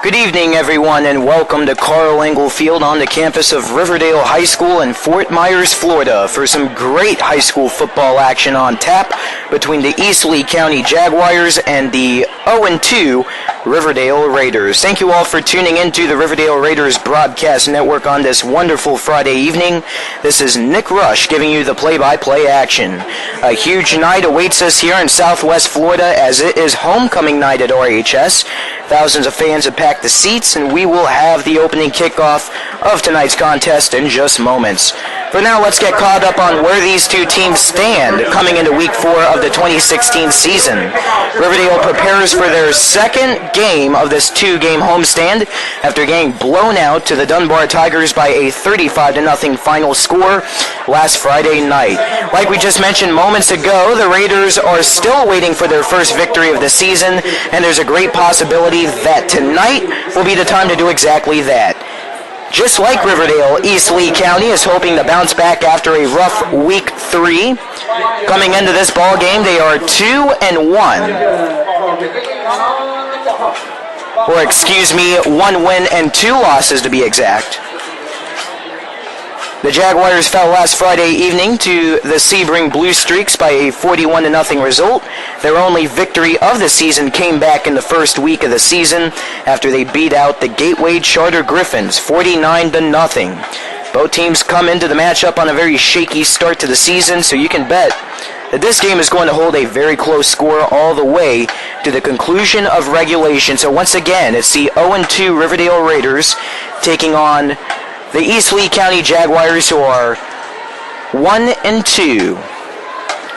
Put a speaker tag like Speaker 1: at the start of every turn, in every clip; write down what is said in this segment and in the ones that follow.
Speaker 1: Good evening, everyone, and welcome to Karl Engel Field on the campus of Riverdale High School in Fort Myers, Florida, for some great high school football action on tap between the East Lee County Jaguars and the 0-2 Riverdale Raiders. Thank you all for tuning into the Riverdale Raiders broadcast network on this wonderful Friday evening. This is Nick Rush giving you the play-by-play action. A huge night awaits us here in Southwest Florida as it is homecoming night at RHS. Thousands of fans have packed the seats, and we will have the opening kickoff of tonight's contest in just moments. For now, let's get caught up on where these two teams stand coming into Week 4 of the 2016 season. Riverdale prepares for their second game of this two-game homestand after getting blown out to the Dunbar Tigers by a 35-0 final score last Friday night. Like we just mentioned moments ago, the Raiders are still waiting for their first victory of the season, and there's a great possibility that tonight will be the time to do exactly that. Just like Riverdale, East Lee County is hoping to bounce back after a rough Week 3. Coming into this ball game, they are 2-1. Or excuse me, 1 win and 2 losses to be exact. The Jaguars fell last Friday evening to the Sebring Blue Streaks by a 41-0 result. Their only victory of the season came back in the first week of the season after they beat out the Gateway Charter Griffins 49-0. Both teams come into the matchup on a very shaky start to the season, so you can bet that this game is going to hold a very close score all the way to the conclusion of regulation. So once again, it's the 0-2 Riverdale Raiders taking on the East Lee County Jaguars, who are 1-2.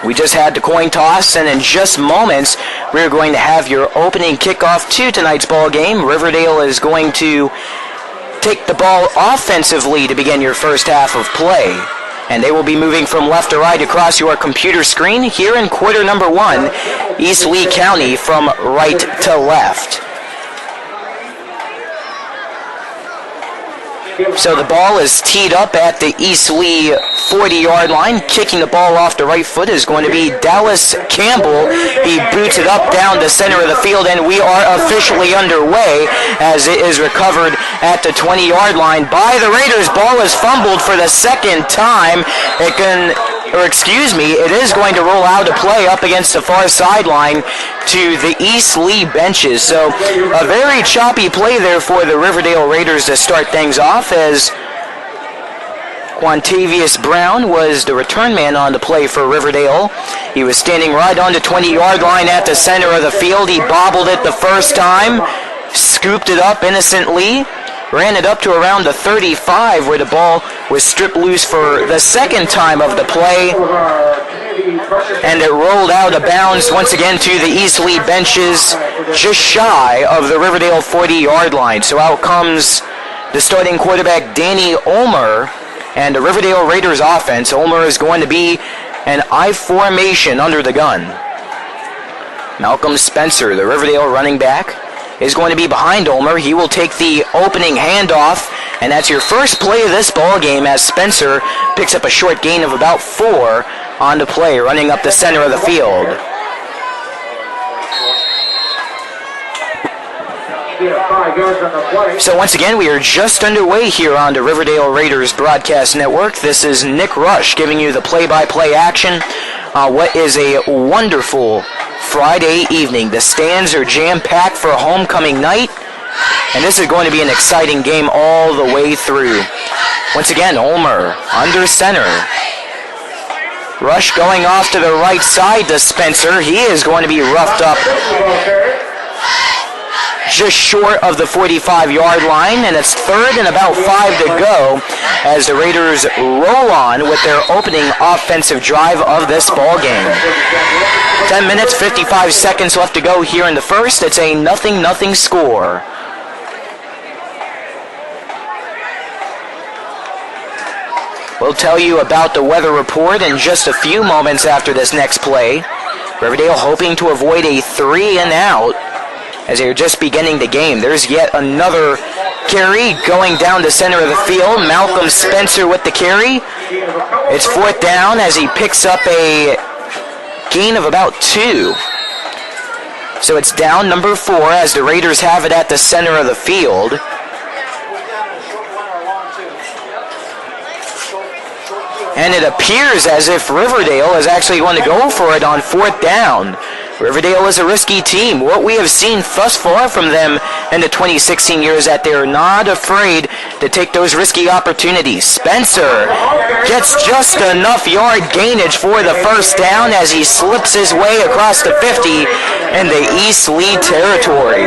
Speaker 1: We just had the coin toss, and in just moments, we're going to have your opening kickoff to tonight's ball game. Riverdale is going to take the ball offensively to begin your first half of play, and they will be moving from left to right across your computer screen here in quarter number 1, East Lee County from right to left. So the ball is teed up at the East Lee 40-yard line. Kicking the ball off the right foot is going to be Dallas Campbell. He boots it up down the center of the field, and we are officially underway as it is recovered at the 20-yard line by the Raiders. Ball is fumbled for the second time. It is going to roll out a play up against the far sideline to the East Lee benches. So a very choppy play there for the Riverdale Raiders to start things off, as Quantavius Brown was the return man on the play for Riverdale. He was standing right on the 20-yard line at the center of the field. He bobbled it the first time, scooped it up innocently, ran it up to around the 35 where the ball was stripped loose for the second time of the play, and it rolled out of bounds once again to the East Lee benches just shy of the Riverdale 40-yard line. So out comes the starting quarterback Danny Ulmer, and the Riverdale Raiders offense. Ulmer is going to be an I formation under the gun. Malcolm Spencer, the Riverdale running back, is going to be behind Ulmer. He will take the opening handoff, and that's your first play of this ball game as Spencer picks up a short gain of about 4 on the play, running up the center of the field. So once again, we are just underway here on the Riverdale Raiders broadcast network. This is Nick Rush giving you the play-by-play action. What is a wonderful Friday evening. The stands are jam-packed for homecoming night, and this is going to be an exciting game all the way through. Once again, Ulmer under center. Rush going off to the right side to Spencer. He is going to be roughed up just short of the 45-yard line, and it's third and about 5 to go as the Raiders roll on with their opening offensive drive of this ball game. 10 minutes, 55 seconds left to go here in the first. It's a 0-0 score. We'll tell you about the weather report in just a few moments after this next play. Riverdale hoping to avoid a 3-and-out as they're just beginning the game. There's yet another carry going down the center of the field. Malcolm Spencer with the carry. It's 4th down as he picks up a gain of about 2. So it's down number 4 as the Raiders have it at the center of the field. And it appears as if Riverdale is actually going to go for it on 4th down. Riverdale is a risky team. What we have seen thus far from them in the 2016 year is that they're not afraid to take those risky opportunities. Spencer gets just enough yard gainage for the first down as he slips his way across the 50 in the East Lee territory.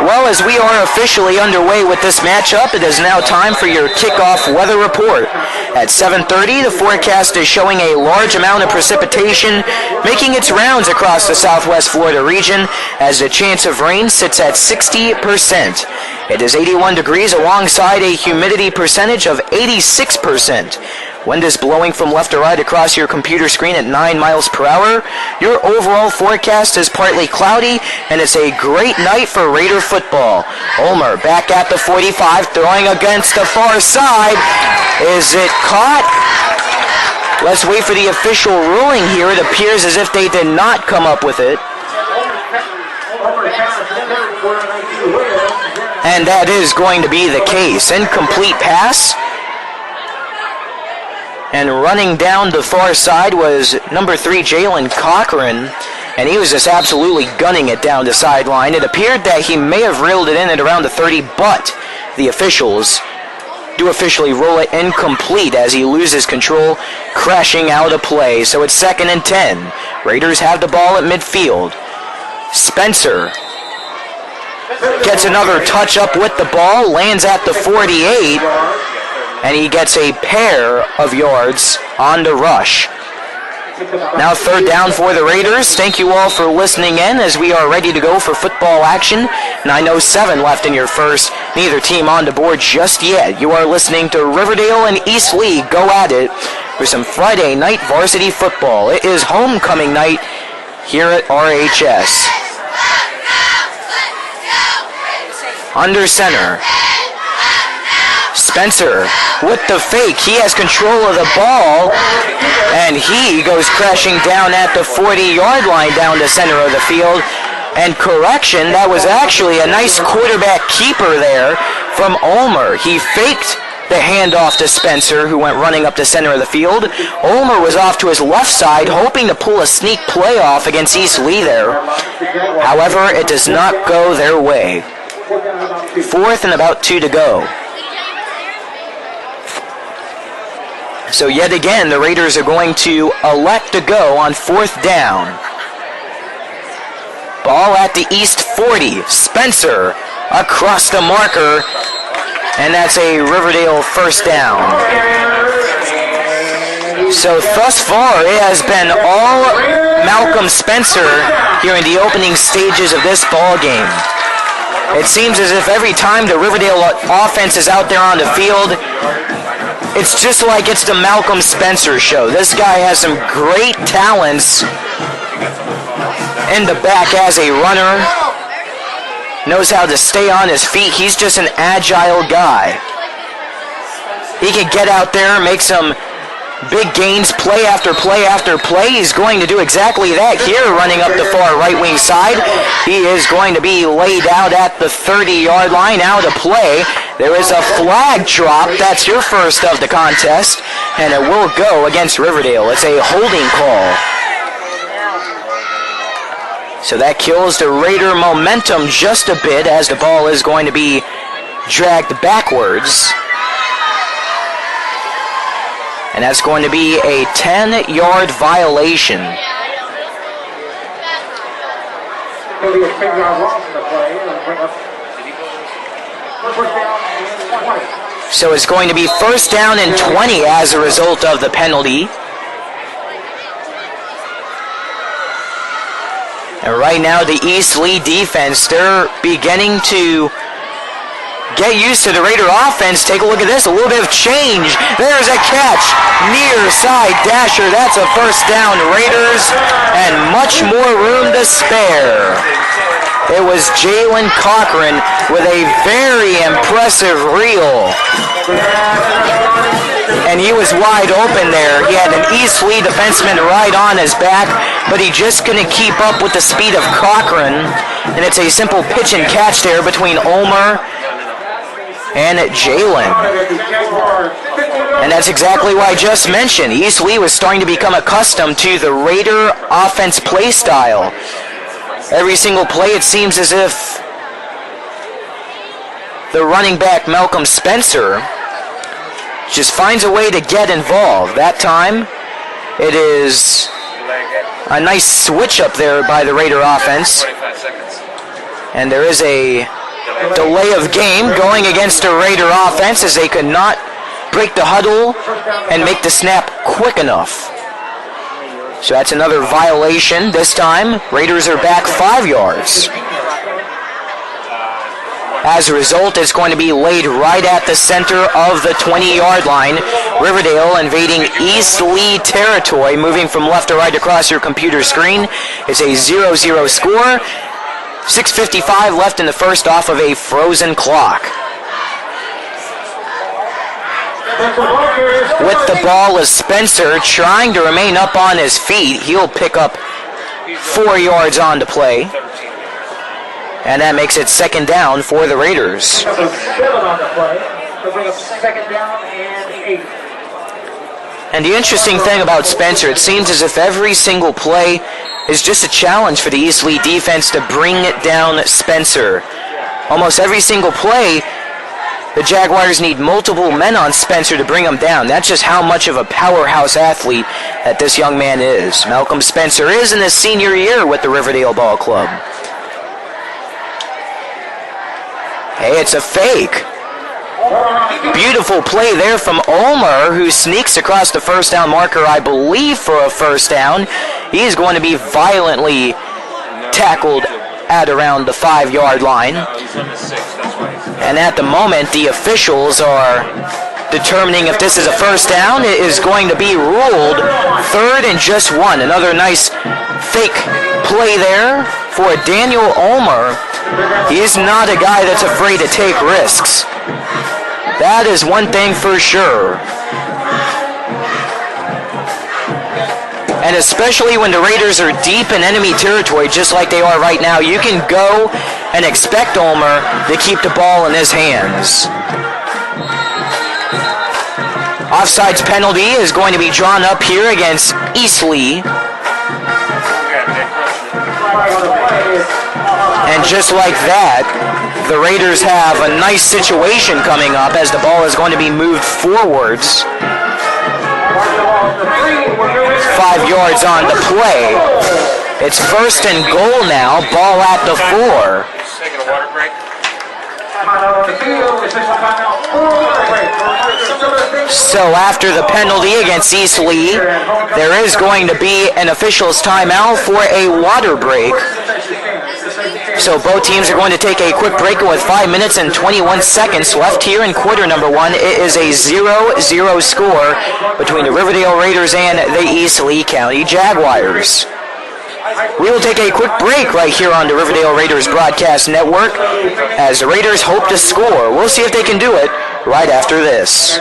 Speaker 1: Well, as we are officially underway with this matchup, it is now time for your kickoff weather report. At 7:30, the forecast is showing a large amount of precipitation making its rounds across the southwest Florida region as the chance of rain sits at 60%. It is 81 degrees alongside a humidity percentage of 86%. Wind is blowing from left to right across your computer screen at 9 miles per hour. Your overall forecast is partly cloudy, and it's a great night for Raider football. Ulmer back at the 45, throwing against the far side. Is it caught? Let's wait for the official ruling here. It appears as if they did not come up with it. And that is going to be the case. Incomplete pass. And running down the far side was number 3, Jalen Cochran. And he was just absolutely gunning it down the sideline. It appeared that he may have reeled it in at around the 30, but the officials do officially roll it incomplete as he loses control, crashing out of play. So it's 2nd and 10. Raiders have the ball at midfield. Spencer gets another touch up with the ball, lands at the 48. And he gets a pair of yards on the rush. Now 3rd down for the Raiders. Thank you all for listening in as we are ready to go for football action. 9:07 left in your first. Neither team on the board just yet. You are listening to Riverdale and East Lee go at it for some Friday night varsity football. It is homecoming night here at RHS. Under center. Spencer with the fake. He has control of the ball, and he goes crashing down at the 40-yard line down the center of the field. And correction, that was actually a nice quarterback keeper there from Ulmer. He faked the handoff to Spencer, who went running up the center of the field. Ulmer was off to his left side, hoping to pull a sneak playoff against East Lee there. However, it does not go their way. 4th and about 2 to go. So yet again, the Raiders are going to elect to go on 4th down. Ball at the East 40. Spencer across the marker, and that's a Riverdale first down. So thus far, it has been all Malcolm Spencer here in the opening stages of this ball game. It seems as if every time the Riverdale offense is out there on the field, it's just like it's the Malcolm Spencer show. This guy has some great talents in the back as a runner. Knows how to stay on his feet. He's just an agile guy. He can get out there, make some big gains, play after play after play. He's going to do exactly that here, running up the far right wing side. He is going to be laid out at the 30-yard line, out of play. There is a flag drop. That's your first of the contest, and it will go against Riverdale. It's a holding call. So that kills the Raider momentum just a bit as the ball is going to be dragged backwards. And that's going to be a 10-yard violation. So it's going to be first down and 20 as a result of the penalty. And right now the East Lee defense, they're beginning to get used to the Raider offense. Take a look at this, a little bit of change. There's a catch, near side dasher. That's a first down, Raiders, and much more room to spare. It was Jalen Cochran with a very impressive reel. and he was wide open there. He had an East Lee defenseman right on his back, but he just couldn't keep up with the speed of Cochran, and it's a simple pitch and catch there between Ulmer and Jalen. And that's exactly what I just mentioned. East Lee was starting to become accustomed to the Raider offense play style. Every single play, it seems as if the running back, Malcolm Spencer, just finds a way to get involved. That time, it is a nice switch up there by the Raider offense. And there is a delay of game going against the Raider offense as they could not break the huddle and make the snap quick enough. So that's another violation. This time, Raiders are back 5 yards. As a result, it's going to be laid right at the center of the 20-yard line. Riverdale invading East Lee territory, moving from left to right across your computer screen. It's a 0-0 score. 6:55 left in the first off of a frozen clock. With the ball is Spencer trying to remain up on his feet. He'll pick up 4 yards on to play. And that makes it second down for the Raiders. 7 on the play. They'll bring up second down and 8. And the interesting thing about Spencer, it seems as if every single play is just a challenge for the East Lee defense to bring it down Spencer. Almost every single play, the Jaguars need multiple men on Spencer to bring him down. That's just how much of a powerhouse athlete that this young man is. Malcolm Spencer is in his senior year with the Riverdale Ball Club. Hey, it's a fake. Beautiful play there from Ulmer, who sneaks across the first down marker, I believe, for a first down. He's going to be violently tackled at around the 5-yard line. And at the moment, the officials are determining if this is a first down. It is going to be ruled 3rd and just 1. Another nice fake play there for Daniel Ulmer. He is not a guy that's afraid to take risks. That is one thing for sure. And especially when the Raiders are deep in enemy territory, just like they are right now, you can go and expect Ulmer to keep the ball in his hands. Offsides penalty is going to be drawn up here against East Lee. And just like that, the Raiders have a nice situation coming up as the ball is going to be moved forwards. 5 yards on the play. It's 1st and goal now, ball at the 4.
Speaker 2: Taking a water break.
Speaker 1: So after the penalty against East Lee, there is going to be an official's timeout for a water break. So both teams are going to take a quick break with 5 minutes and 21 seconds left here in quarter number 1. It is a 0-0 score between the Riverdale Raiders and the East Lee County Jaguars. We will take a quick break right here on the Riverdale Raiders Broadcast Network as the Raiders hope to score. We'll see if they can do it right after this.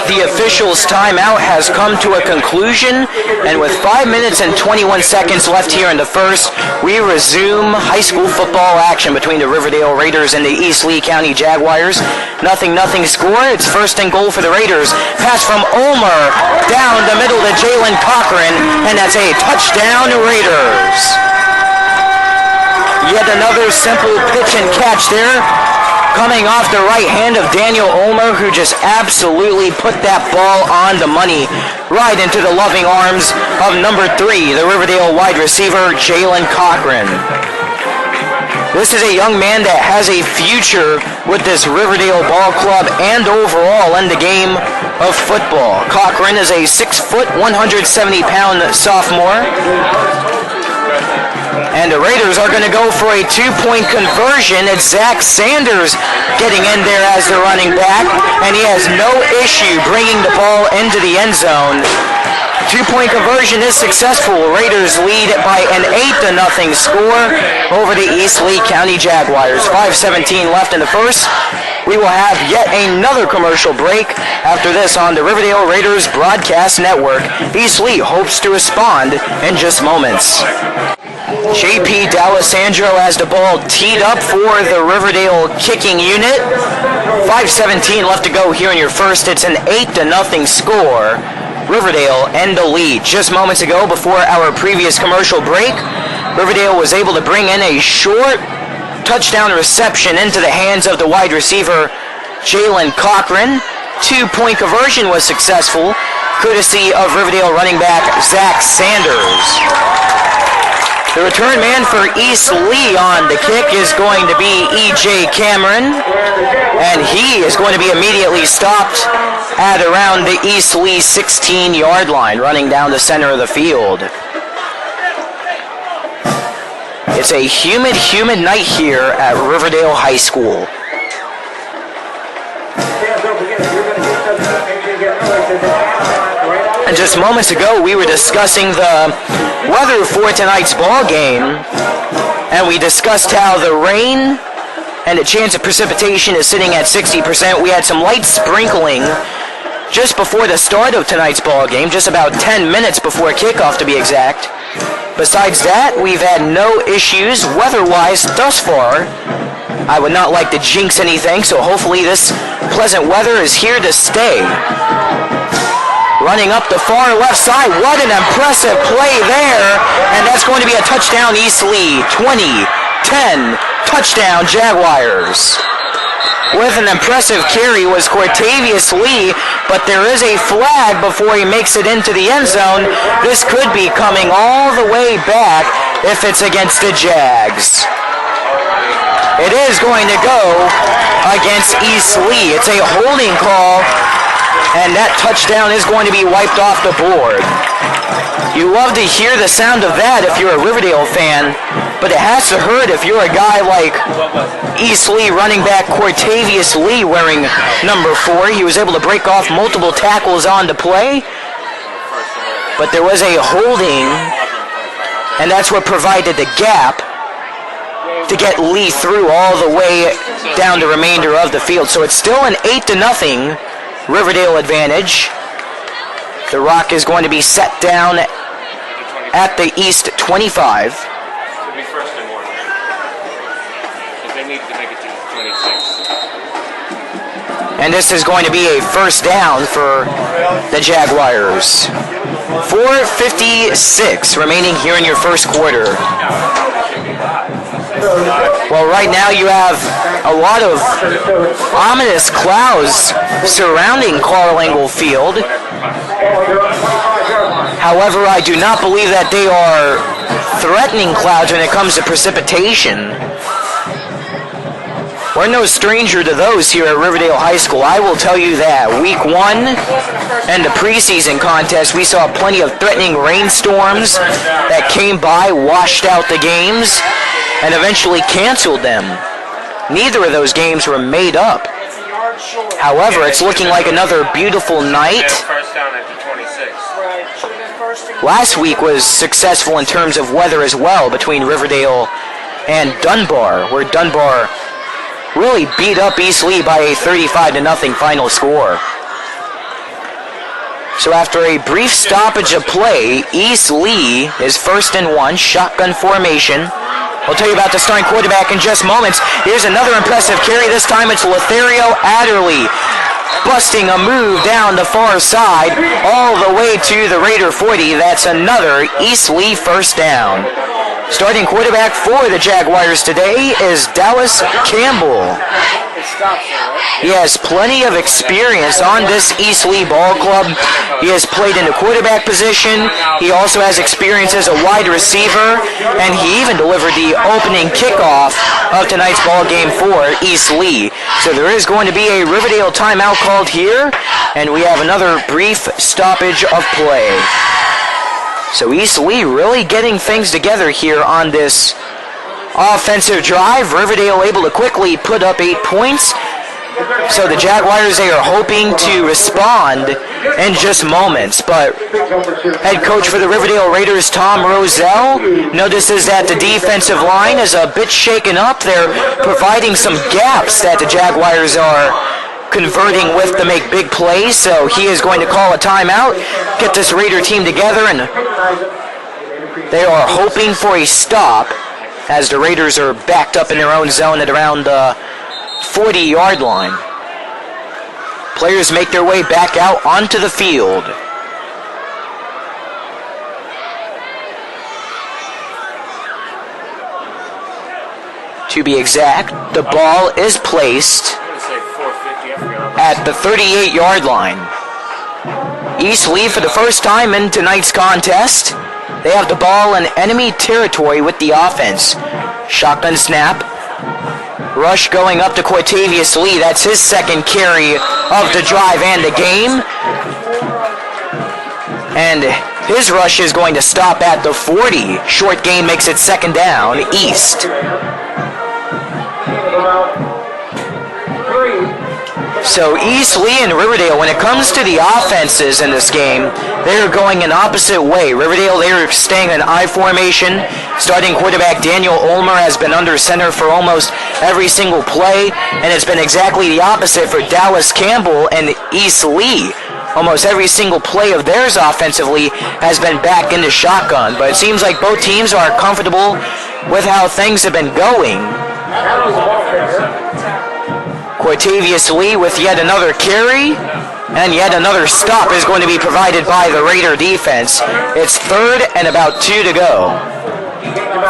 Speaker 1: The officials' timeout has come to a conclusion, and with 5 minutes and 21 seconds left here in the first, we resume high school football action between the Riverdale Raiders and the East Lee County Jaguars. 0-0 score. It's 1st and goal for the Raiders. Pass from Ulmer down the middle to Jalen Cochran, and that's a touchdown, Raiders. Yet another simple pitch and catch there, coming off the right hand of Daniel Ulmer, who just absolutely put that ball on the money right into the loving arms of number 3, the Riverdale wide receiver, Jalen Cochran. This is a young man that has a future with this Riverdale Ball Club and overall in the game of football. Cochran is a 6-foot, 170-pound sophomore. And the Raiders are going to go for a 2-point conversion. It's Zach Sanders getting in there as the running back, and he has no issue bringing the ball into the end zone. Two-point conversion is successful. Raiders lead by an 8-0 score over the East Lee County Jaguars. 5:17 left in the first. We will have yet another commercial break after this on the Riverdale Raiders Broadcast Network. East Lee hopes to respond in just moments. JP D'Alessandro has the ball teed up for the Riverdale kicking unit. 5:17 left to go here in your first. It's an 8-0 score. Riverdale in the lead. Just moments ago, before our previous commercial break, Riverdale was able to bring in a short touchdown reception into the hands of the wide receiver, Jalen Cochran. Two-point conversion was successful, courtesy of Riverdale running back Zach Sanders. The return man for East Lee on the kick is going to be E.J. Cameron, and he is going to be immediately stopped at around the East Lee 16-yard line, running down the center of the field. It's a humid night here at Riverdale High School. And just moments ago, we were discussing the weather for tonight's ball game, and we discussed how the rain and the chance of precipitation is sitting at 60%. We had some light sprinkling just before the start of tonight's ball game, just about 10 minutes before kickoff to be exact. Besides that, we've had no issues weather-wise thus far. I would not like to jinx anything, so hopefully this pleasant weather is here to stay. Running up the far left side, what an impressive play there, and that's going to be a touchdown East Lee, 20-10, touchdown Jaguars. With an impressive carry was Cortavius Lee, but there is a flag before he makes it into the end zone. This could be coming all the way back if it's against the Jags. It is going to go against East Lee. It's a holding call, and that touchdown is going to be wiped off the board. You love to hear the sound of that if you're a Riverdale fan, but it has to hurt if you're a guy like East Lee running back Cortavius Lee wearing number 4. He was able to break off multiple tackles on the play, but there was a holding, and that's what provided the gap to get Lee through all the way down the remainder of the field. So it's still an 8-0 Riverdale advantage. The rock is going to be set down at the East 25.
Speaker 2: It'll be first and 1. Because they need to make it to 26.
Speaker 1: And this is going to be a first down for the Jaguars. 4:56 remaining here in your first quarter. Well, right now you have a lot of ominous clouds surrounding Karl Engel Field. However, I do not believe that they are threatening clouds when it comes to precipitation. We're no stranger to those here at Riverdale High School. I will tell you that. Week 1 and the preseason contest, we saw plenty of threatening rainstorms that came by, washed out the games, and eventually canceled them. Neither of those games were made up. However, it's looking like another beautiful night. Last week was successful in terms of weather as well between Riverdale and Dunbar, where Dunbar really beat up East Lee by a 35-0 final score. So after a brief stoppage of play, East Lee is 1st and 1, shotgun formation. I'll tell you about the starting quarterback in just moments. Here's another impressive carry. This time it's Lothario Adderley busting a move down the far side all the way to the Raider 40. That's another East Lee first down. Starting quarterback for the Jaguars today is Dallas Campbell. He has plenty of experience on this East Lee ball club. He has played in the quarterback position. He also has experience as a wide receiver, and he even delivered the opening kickoff of tonight's ball game for East Lee. So there is going to be a Riverdale timeout called here, and we have another brief stoppage of play. So East Lee really getting things together here on this offensive drive. Riverdale able to quickly put up 8 points. So the Jaguars, they are hoping to respond in just moments. But head coach for the Riverdale Raiders, Tom Roselle, notices that the defensive line is a bit shaken up. They're providing some gaps that the Jaguars are converting with to make big plays. So he is going to call a timeout, get this Raider team together, and they are hoping for a stop as the Raiders are backed up in their own zone at around the 40-yard line. Players make their way back out onto the field. To be exact, the ball is placed at the 38-yard line. East Lee, for the first time in tonight's contest, they have the ball in enemy territory with the offense. Shotgun snap. Rush going up to Cortavius Lee. That's his second carry of the drive and the game. And his rush is going to stop at the 40. Short gain makes it second down, East. So East Lee and Riverdale, when it comes to the offenses in this game, they're going an opposite way. Riverdale, they're staying in I formation. Starting quarterback Daniel Ulmer has been under center for almost every single play, and it's been exactly the opposite for Dallas Campbell and East Lee. Almost every single play of theirs offensively has been back into shotgun, but it seems like both teams are comfortable with how things have been going. Cortavius Lee with yet another carry, and yet another stop is going to be provided by the Raider defense. It's third and about 2 to go.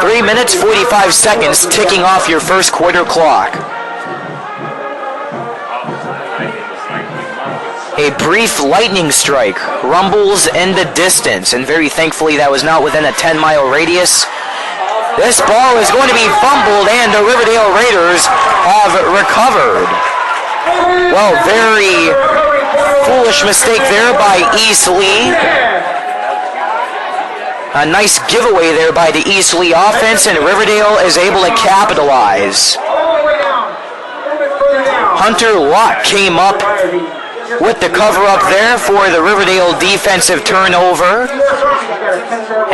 Speaker 1: 3 minutes, 45 seconds ticking off your first quarter clock. A brief lightning strike rumbles in the distance, and very thankfully that was not within a 10-mile radius. This ball is going to be fumbled, and the Riverdale Raiders have recovered. Well, very foolish mistake there by East Lee. A nice giveaway there by the East Lee offense, and Riverdale is able to capitalize. Hunter Locke came up with the cover up there for the Riverdale defensive turnover.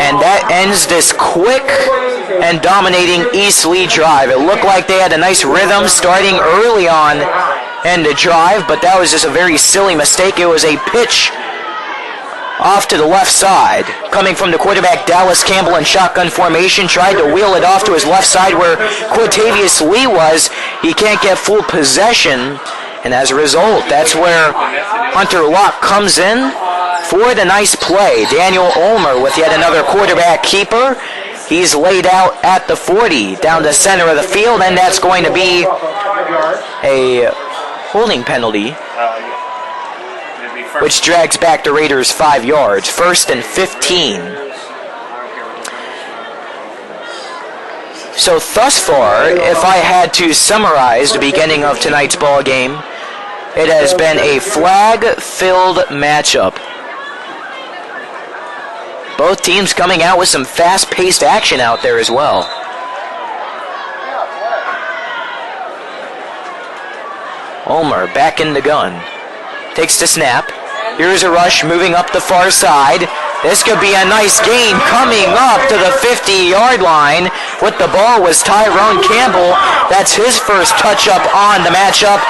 Speaker 1: And that ends this quick and dominating East Lee drive. It looked like they had a nice rhythm starting early on in the drive, but that was just a very silly mistake. It was a pitch off to the left side. Coming from the quarterback, Dallas Campbell in shotgun formation, tried to wheel it off to his left side where Cortavius Lee was. He can't get full possession, and as a result, that's where Hunter Locke comes in for the nice play. Daniel Ulmer with yet another quarterback keeper. He's laid out at the 40, down the center of the field, and that's going to be a holding penalty, which drags back the Raiders 5 yards. 1st and 15. So thus far, if I had to summarize the beginning of tonight's ball game, it has been a flag-filled matchup. Both teams coming out with some fast-paced action out there as well. Ulmer back in the gun. Takes the snap. Here's a rush moving up the far side. This could be a nice gain coming up to the 50-yard line. With the ball was Tyrone Campbell. That's his first touch-up on the matchup.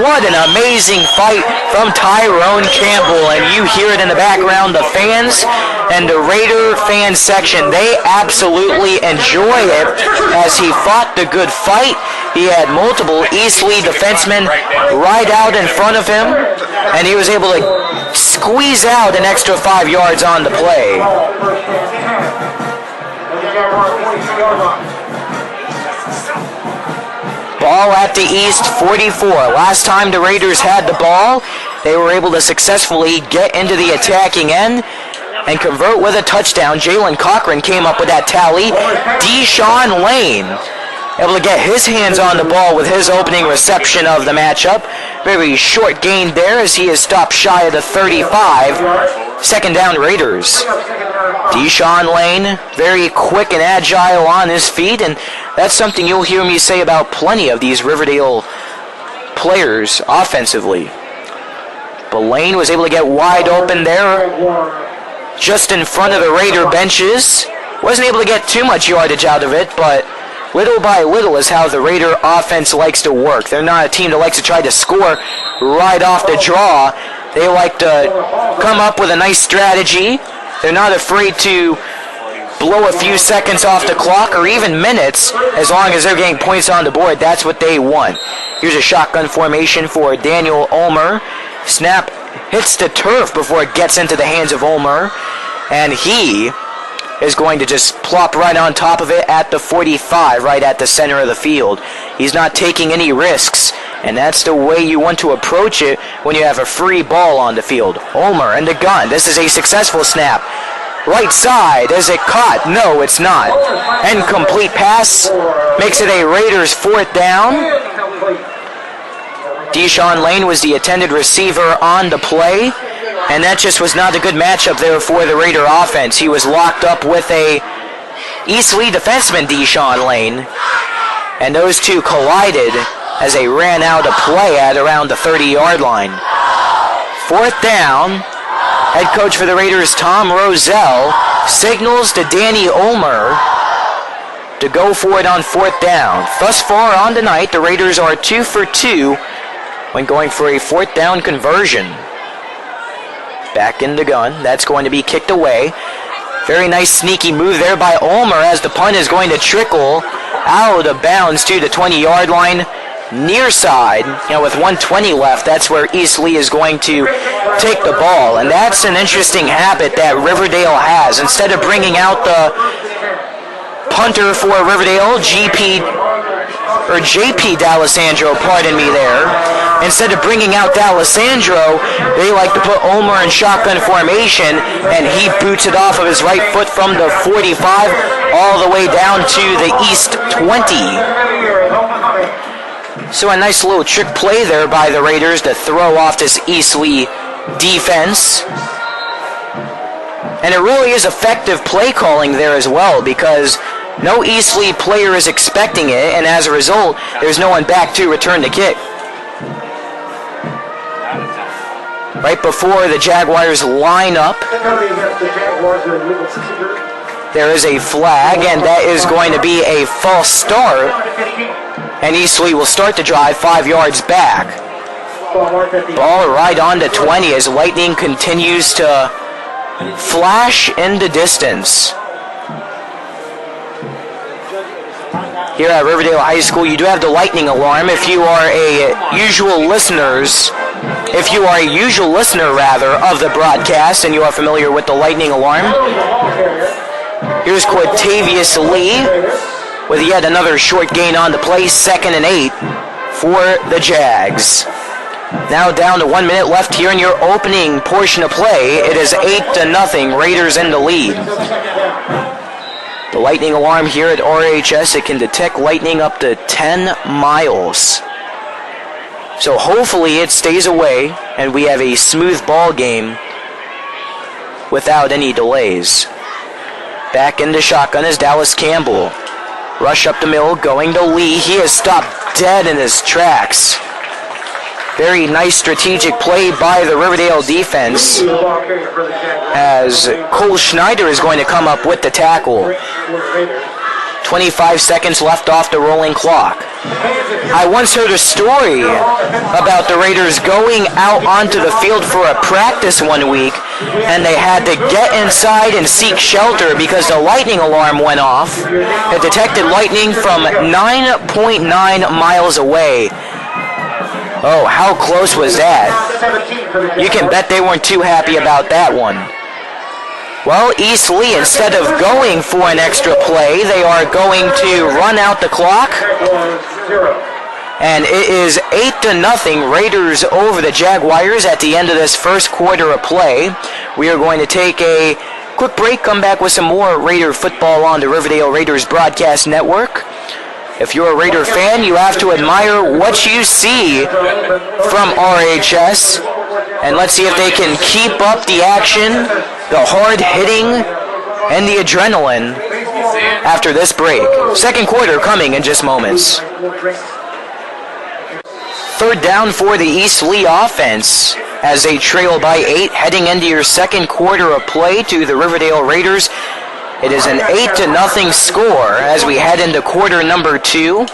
Speaker 1: What an amazing fight from Tyrone Campbell. And you hear it in the background, the fans and the Raider fan section, they absolutely enjoy it as he fought the good fight. He had multiple East Lee defensemen right out in front of him, and he was able to squeeze out an extra 5 yards on the play. Ball at the East 44. Last time the Raiders had the ball, they were able to successfully get into the attacking end and convert with a touchdown. Jalen Cochran came up with that tally. Deshaun Lane able to get his hands on the ball with his opening reception of the matchup. Very short gain there as he is stopped shy of the 35. Second down Raiders. Deshaun Lane, very quick and agile on his feet, and that's something you'll hear me say about plenty of these Riverdale players offensively. But Lane was able to get wide open there, just in front of the Raider benches. Wasn't able to get too much yardage out of it, but little by little is how the Raider offense likes to work. They're not a team that likes to try to score right off the draw. They like to come up with a nice strategy. They're not afraid to blow a few seconds off the clock or even minutes as long as they're getting points on the board. That's what they want. Here's a shotgun formation for Daniel Ulmer. Snap hits the turf before it gets into the hands of Ulmer, and he is going to just plop right on top of it at the 45, right at the center of the field. He's not taking any risks, and that's the way you want to approach it when you have a free ball on the field. Ulmer and the gun. This is a successful snap. Right side. Is it caught? No, it's not. Incomplete pass makes it a Raiders 4th down. Deshaun Lane was the intended receiver on the play, and that just was not a good matchup there for the Raider offense. He was locked up with a East Lee defenseman, Deshaun Lane, and those two collided as they ran out of play at around the 30-yard line. 4th down. Head coach for the Raiders, Tom Roselle, signals to Danny Ulmer to go for it on 4th down. Thus far on the night, the Raiders are 2 for 2 when going for a 4th down conversion. Back in the gun. That's going to be kicked away. Very nice sneaky move there by Ulmer as the punt is going to trickle out of bounds to the 20-yard line. Near side, with 1:20 left, that's where East Lee is going to take the ball. And that's an interesting habit that Riverdale has. Instead of bringing out the punter for Riverdale, JP D'Alessandro, pardon me there. Instead of bringing out D'Alessandro, they like to put Ulmer in shotgun formation, and he boots it off of his right foot from the 45 all the way down to the East 20. So a nice little trick play there by the Raiders to throw off this East Lee defense. And it really is effective play calling there as well, because no East Lee player is expecting it, and as a result, there's no one back to return the kick. Right before the Jaguars line up, there is a flag, and that is going to be a false start. And East Lee will start the drive 5 yards back. Ball right on to 20 as lightning continues to flash in the distance. Here at Riverdale High School, you do have the lightning alarm. If you are a usual listener of the broadcast, and you are familiar with the lightning alarm, here's Cortavius Lee with yet another short gain on the play, 2nd and 8 for the Jags. Now down to 1 minute left here in your opening portion of play. It is 8-0, Raiders in the lead. The lightning alarm here at RHS, it can detect lightning up to 10 miles. So hopefully it stays away and we have a smooth ball game without any delays. Back into shotgun is Dallas Campbell. Rush up the middle, going to Lee. He is stopped dead in his tracks. Very nice strategic play by the Riverdale defense as Cole Schneider is going to come up with the tackle. 25 seconds left off the rolling clock. I once heard a story about the Raiders going out onto the field for a practice one week, and they had to get inside and seek shelter because the lightning alarm went off. It detected lightning from 9.9 miles away. Oh, how close was that? You can bet they weren't too happy about that one. Well, East Lee, instead of going for an extra play, they are going to run out the clock. And it is 8-0, Raiders over the Jaguars at the end of this first quarter of play. We are going to take a quick break, come back with some more Raider football on the Riverdale Raiders Broadcast Network. If you're a Raider fan, you have to admire what you see from RHS. And let's see if they can keep up the action, the hard hitting, and the adrenaline after this break. Second quarter coming in just moments. third down for the East Lee offense as they trail by 8 heading into your second quarter of play to the Riverdale Raiders. It is an 8-0 score as we head into quarter number 2.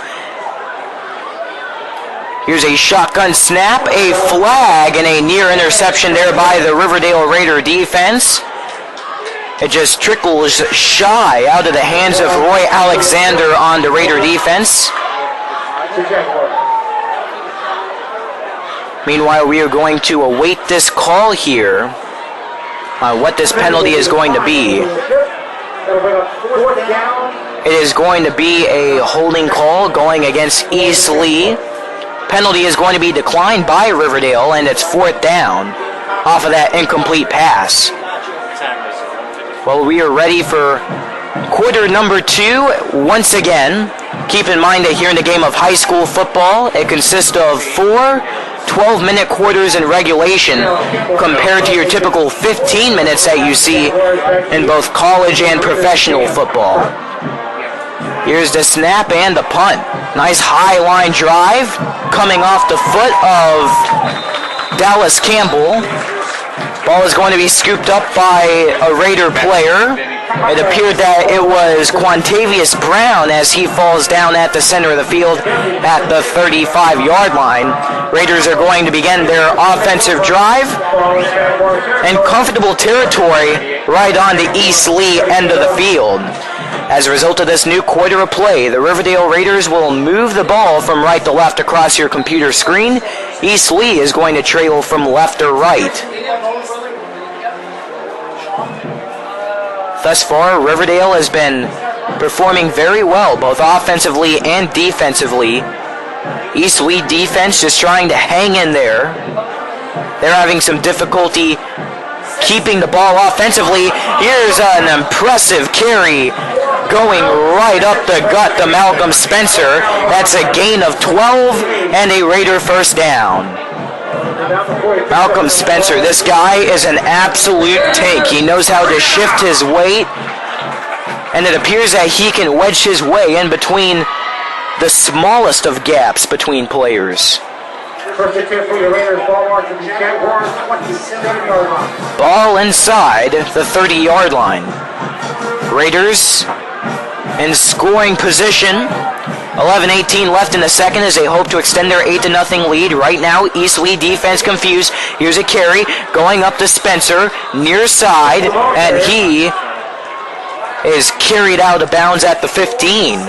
Speaker 1: Here's a shotgun snap, a flag, and a near interception there by the Riverdale Raider defense. It just trickles shy out of the hands of Roy Alexander on the Raider defense. Meanwhile, we are going to await this call here on what this penalty is going to be. It is going to be a holding call going against East Lee. Penalty is going to be declined by Riverdale, and it's fourth down off of that incomplete pass. Well, we are ready for quarter number 2 once again. Keep in mind that here in the game of high school football, it consists of 4 12-minute quarters in regulation compared to your typical 15 minutes that you see in both college and professional football. Here's the snap and the punt. Nice high line drive coming off the foot of Dallas Campbell. Ball is going to be scooped up by a Raider player. It appeared that it was Quantavious Brown as he falls down at the center of the field at the 35-yard line. Raiders are going to begin their offensive drive in comfortable territory right on the East Lee end of the field. As a result of this new quarter of play, the Riverdale Raiders will move the ball from right to left across your computer screen. East Lee is going to trail from left to right. Thus far, Riverdale has been performing very well, both offensively and defensively. East Lee defense just trying to hang in there. They're having some difficulty keeping the ball offensively. Here's an impressive carry going right up the gut to Malcolm Spencer. That's a gain of 12 and a Raider first down. Malcolm Spencer, this guy is an absolute tank. He knows how to shift his weight, and it appears that he can wedge his way in between the smallest of gaps between players.
Speaker 3: First attempt for the Raiders, ball marked to the Jaguars, 27-yard line.
Speaker 1: Ball inside the 30-yard line. Raiders in scoring position. 11:18 left in the second as they hope to extend their 8-0 lead. Right now, East Lee defense confused. Here's a carry going up to Spencer, near side, and he is carried out of bounds at the 15.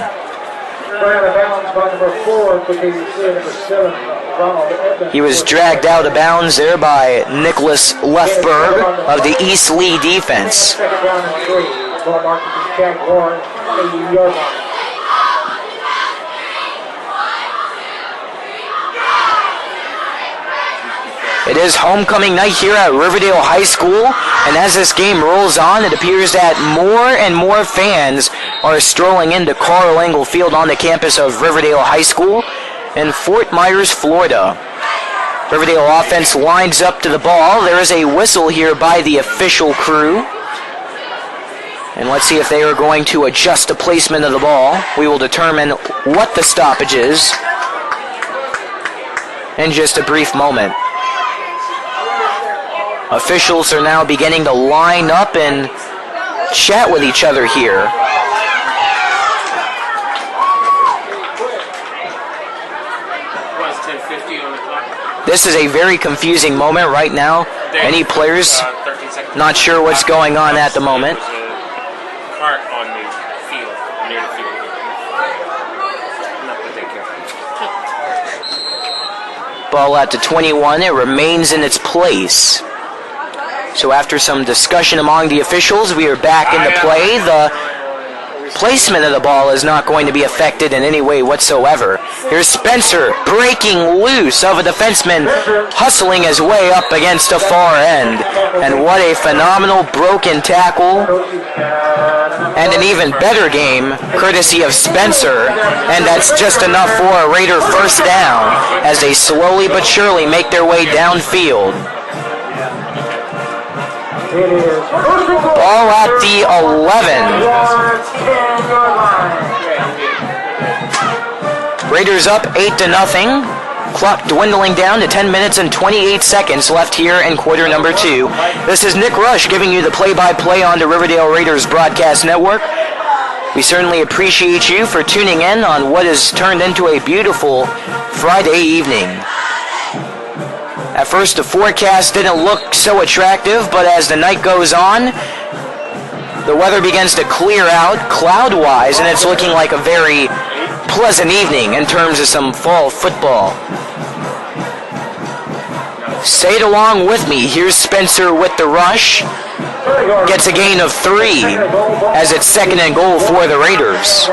Speaker 1: He was dragged out of bounds there by Nicholas Lefberg of the East Lee defense. It is homecoming night here at Riverdale High School, and as this game rolls on, it appears that more and more fans are strolling into Karl Engel Field on the campus of Riverdale High School in Fort Myers, Florida. Riverdale offense lines up to the ball. There is a whistle here by the official crew. And let's see if they are going to adjust the placement of the ball. We will determine what the stoppage is in just a brief moment. Officials are now beginning to line up and chat with each other here. This is a very confusing moment right now. Many players not sure what's going on at the moment.
Speaker 2: Cart on the field, near the field. Not that they care.
Speaker 1: Ball out to 21. It remains in its place. So after some discussion among the officials, we are back into play. The placement of the ball is not going to be affected in any way whatsoever. Here's Spencer breaking loose of a defenseman, hustling his way up against the far end. And what a phenomenal broken tackle. And an even better game, courtesy of Spencer. And that's just enough for a Raider first down as they slowly but surely make their way downfield. Ball at the 11. Raiders up 8-0. Clock dwindling down to 10 minutes and 28 seconds left here in quarter number 2. This is Nick Rush giving you the play-by-play on the Riverdale Raiders Broadcast Network. We certainly appreciate you for tuning in on what has turned into a beautiful Friday evening. At first, the forecast didn't look so attractive, but as the night goes on, the weather begins to clear out cloud-wise, and it's looking like a very pleasant evening in terms of some fall football. Say it along with me. Here's Spencer with the rush. Gets a gain of 3 as it's 2nd and goal for the Raiders.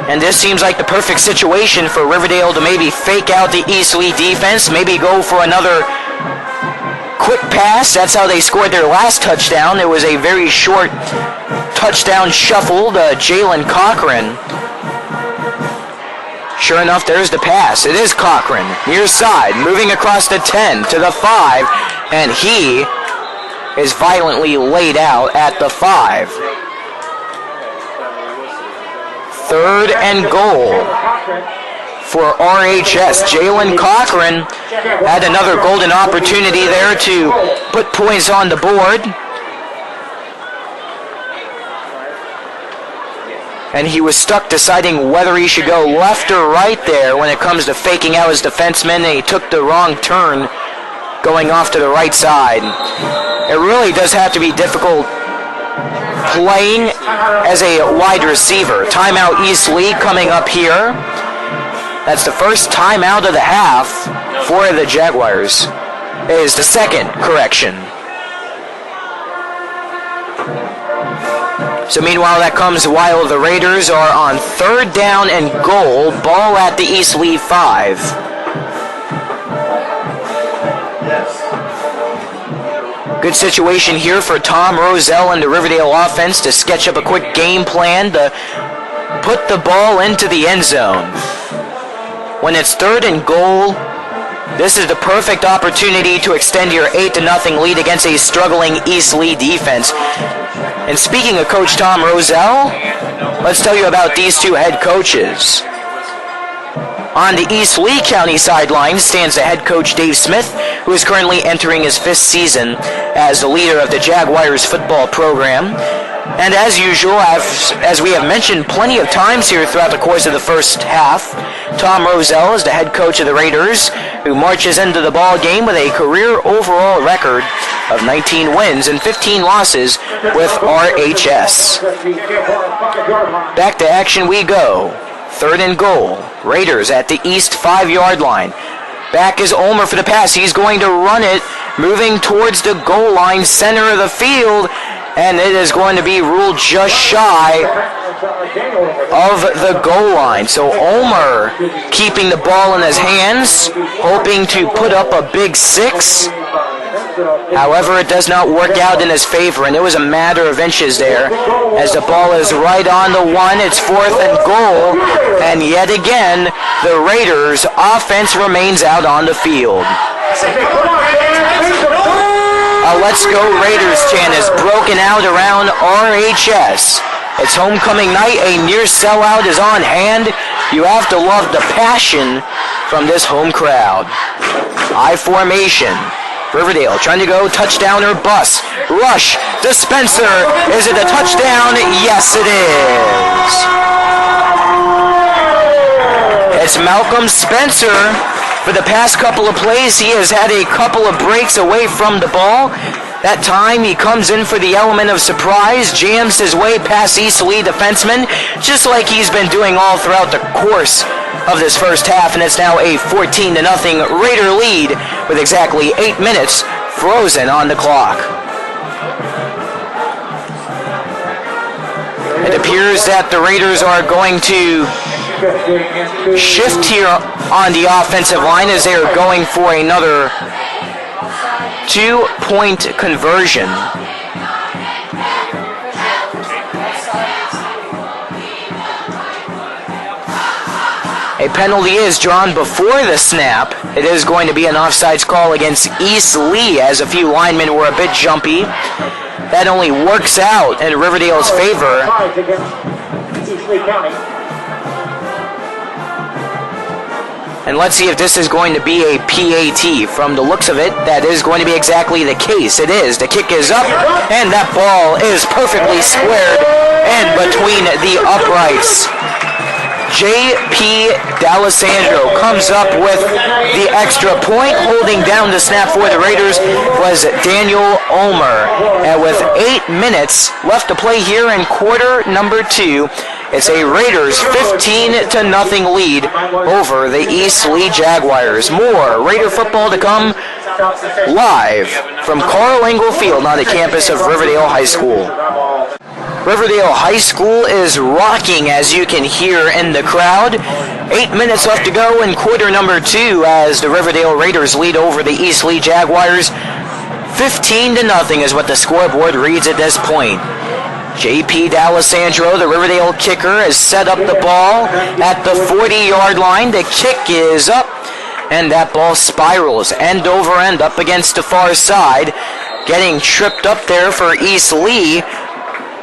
Speaker 1: And this seems like the perfect situation for Riverdale to maybe fake out the East Lee defense, maybe go for another quick pass. That's how they scored their last touchdown. It was a very short touchdown shuffle to Jalen Cochran. Sure enough, there's the pass. It is Cochran, near side, moving across the 10 to the 5, and he is violently laid out at the 5. 3rd and goal for RHS. Jalen Cochran had another golden opportunity there to put points on the board. And he was stuck deciding whether he should go left or right there when it comes to faking out his defenseman, and he took the wrong turn going off to the right side. It really does have to be difficult playing as a wide receiver. Timeout East Lee coming up here. That's the first timeout of the half for the Jaguars. It is the second correction. So meanwhile, that comes while the Raiders are on 3rd down and goal. Ball at the East Lee 5. Good situation here for Tom Roselle and the Riverdale offense to sketch up a quick game plan to put the ball into the end zone. When it's 3rd and goal, this is the perfect opportunity to extend your 8-0 lead against a struggling East Lee defense. And speaking of Coach Tom Roselle, let's tell you about these two head coaches. On the East Lee County sideline stands the head coach Dave Smith, who is currently entering his 5th season as the leader of the Jaguars football program. And as usual, as we have mentioned plenty of times here throughout the course of the first half, Tom Roselle is the head coach of the Raiders, who marches into the ball game with a career overall record of 19 wins and 15 losses with RHS. Back to action we go. 3rd and goal. Raiders at the East 5-yard line. Back is Ulmer for the pass. He's going to run it, moving towards the goal line, center of the field, and it is going to be ruled just shy of the goal line. So Ulmer keeping the ball in his hands, hoping to put up a big 6. However, it does not work out in his favor, and it was a matter of inches there. As the ball is right on the 1, it's 4th and goal, and yet again, the Raiders' offense remains out on the field. A Let's Go Raiders chant is broken out around RHS. It's homecoming night, a near sellout is on hand. You have to love the passion from this home crowd. I formation. Riverdale trying to go touchdown or bust. Rush to Spencer. Is it a touchdown? Yes, it is. It's Malcolm Spencer. For the past couple of plays, he has had a couple of breaks away from the ball. That time, he comes in for the element of surprise, jams his way past East Lee defenseman, just like he's been doing all throughout the course of this first half, and it's now a 14-0 Raider lead with exactly 8 minutes frozen on the clock. It appears that the Raiders are going to shift here on the offensive line as they are going for another 2-point conversion. A penalty is drawn before the snap. It is going to be an offsides call against East Lee, as a few linemen were a bit jumpy. That only works out in Riverdale's favor. And let's see if this is going to be a PAT. From the looks of it, that is going to be exactly the case. It is. The kick is up, and that ball is perfectly squared in between the uprights. J.P. D'Alessandro comes up with the extra point. Holding down the snap for the Raiders was Daniel Ulmer. And with 8 minutes left to play here in quarter number 2, it's a Raiders 15-0 lead over the East Lee Jaguars. More Raider football to come live from Karl Engel Field on the campus of Riverdale High School. Riverdale High School is rocking, as you can hear in the crowd. 8 minutes left to go in quarter number 2 as the Riverdale Raiders lead over the East Lee Jaguars. 15-0 is what the scoreboard reads at this point. J.P. D'Alessandro, the Riverdale kicker, has set up the ball at the 40-yard line. The kick is up, and that ball spirals end over end up against the far side. Getting tripped up there for East Lee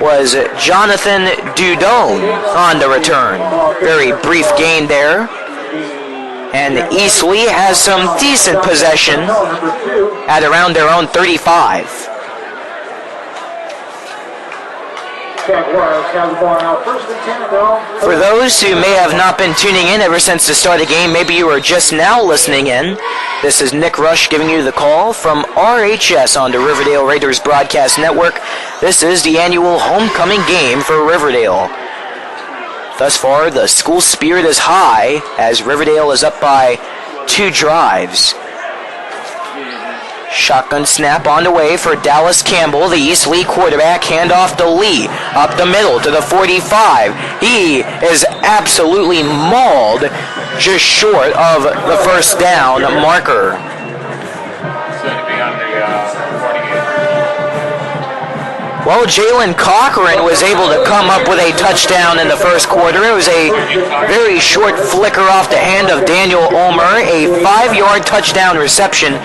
Speaker 1: was Jonathan Dudone on the return. Very brief gain there. And East Lee has some decent possession at around their own 35. For those who may have not been tuning in ever since the start of the game, maybe you are just now listening in, this is Nick Rush giving you the call from RHS on the Riverdale Raiders Broadcast Network. This is the annual homecoming game for Riverdale. Thus far, the school spirit is high as Riverdale is up by 2 drives. Shotgun snap on the way for Dallas Campbell, the East Lee quarterback. Handoff to Lee, up the middle to the 45. He is absolutely mauled, just short of the first down marker. Well, Jalen Cochran was able to come up with a touchdown in the first quarter. It was a very short flicker off the hand of Daniel Ulmer, a 5-yard touchdown reception.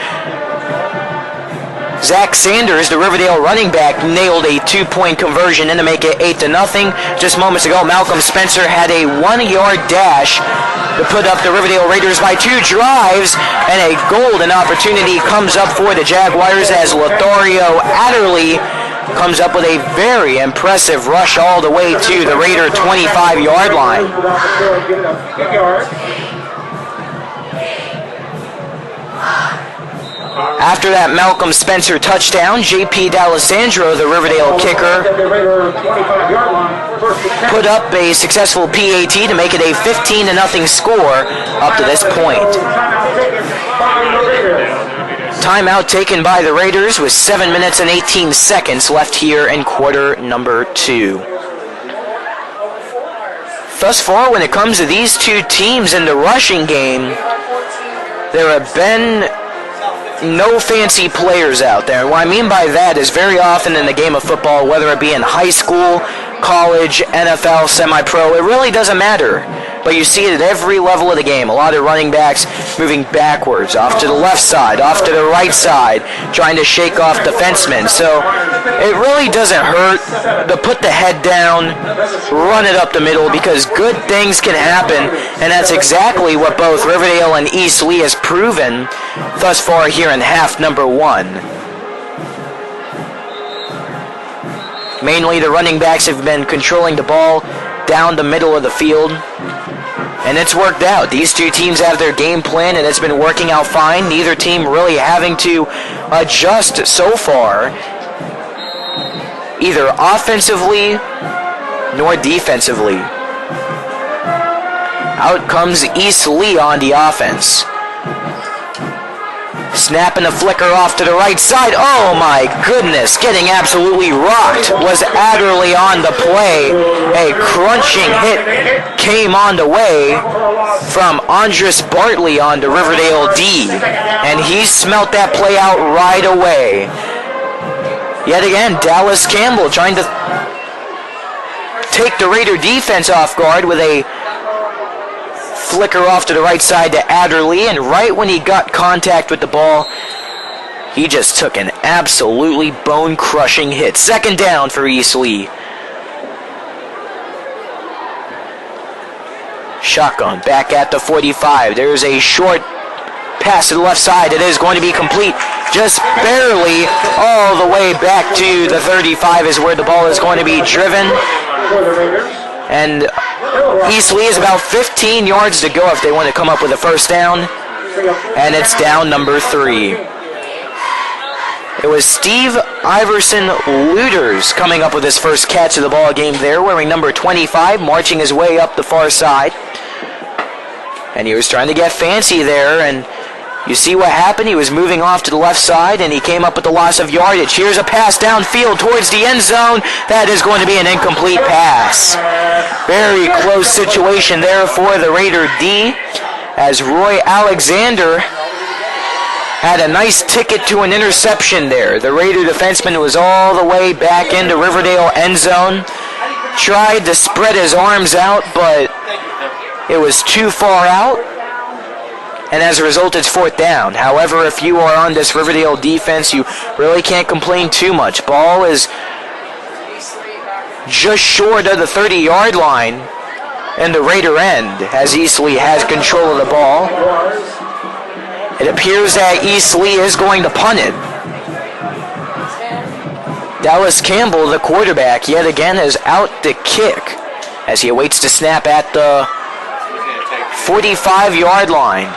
Speaker 1: Zach Sanders, the Riverdale running back, nailed a 2-point conversion in to make it 8-0. Just moments ago, Malcolm Spencer had a 1-yard dash to put up the Riverdale Raiders by 2 drives, and a golden opportunity comes up for the Jaguars as Lothario Adderley comes up with a very impressive rush all the way to the Raider 25-yard line. After that Malcolm Spencer touchdown, J.P. D'Alessandro, the Riverdale kicker, put up a successful PAT to make it a 15-0 score up to this point. Timeout taken by the Raiders with 7 minutes and 18 seconds left here in quarter number 2. Thus far, when it comes to these two teams in the rushing game, there have been no fancy players out there. And what I mean by that is very often in the game of football, whether it be in high school, college, NFL, semi-pro, it really doesn't matter. But you see it at every level of the game. A lot of running backs moving backwards, off to the left side, off to the right side, trying to shake off defensemen. So it really doesn't hurt to put the head down, run it up the middle, because good things can happen. And that's exactly what both Riverdale and East Lee has proven thus far here in half number 1. Mainly the running backs have been controlling the ball down the middle of the field, and it's worked out. These two teams have their game plan, and it's been working out fine. Neither team really having to adjust so far, either offensively nor defensively. Out comes East Lee on the offense. Snapping a flicker off to the right side. Oh my goodness, getting absolutely rocked was Adderley on the play. A crunching hit came on the way from Andres Bartley on the Riverdale D, and he smelt that play out right away. Yet again, Dallas Campbell trying to take the Raider defense off guard with a flicker off to the right side to Adderley, and right when he got contact with the ball, he just took an absolutely bone-crushing hit. Second down for East Lee. Shotgun back at the 45. There's a short pass to the left side. It is going to be complete. Just barely all the way back to the 35 is where the ball is going to be driven. And East Lee is about 15 yards to go if they want to come up with a first down. And it's down number 3. It was Steve Iverson Looters coming up with his first catch of the ball game there, wearing number 25, marching his way up the far side. And he was trying to get fancy there, and you see what happened. He was moving off to the left side, and he came up with the loss of yardage. Here's a pass downfield towards the end zone. That is going to be an incomplete pass. Very close situation there for the Raider D, as Roy Alexander had a nice ticket to an interception there. The Raider defenseman was all the way back into Riverdale end zone. Tried to spread his arms out, but it was too far out. And as a result, it's fourth down. However, if you are on this Riverdale defense, you really can't complain too much. Ball is just short of the 30-yard line in the Raider end, as East Lee has control of the ball. It appears that East Lee is going to punt it. Dallas Campbell, the quarterback, yet again is out to kick as he awaits to snap at the 45-yard line.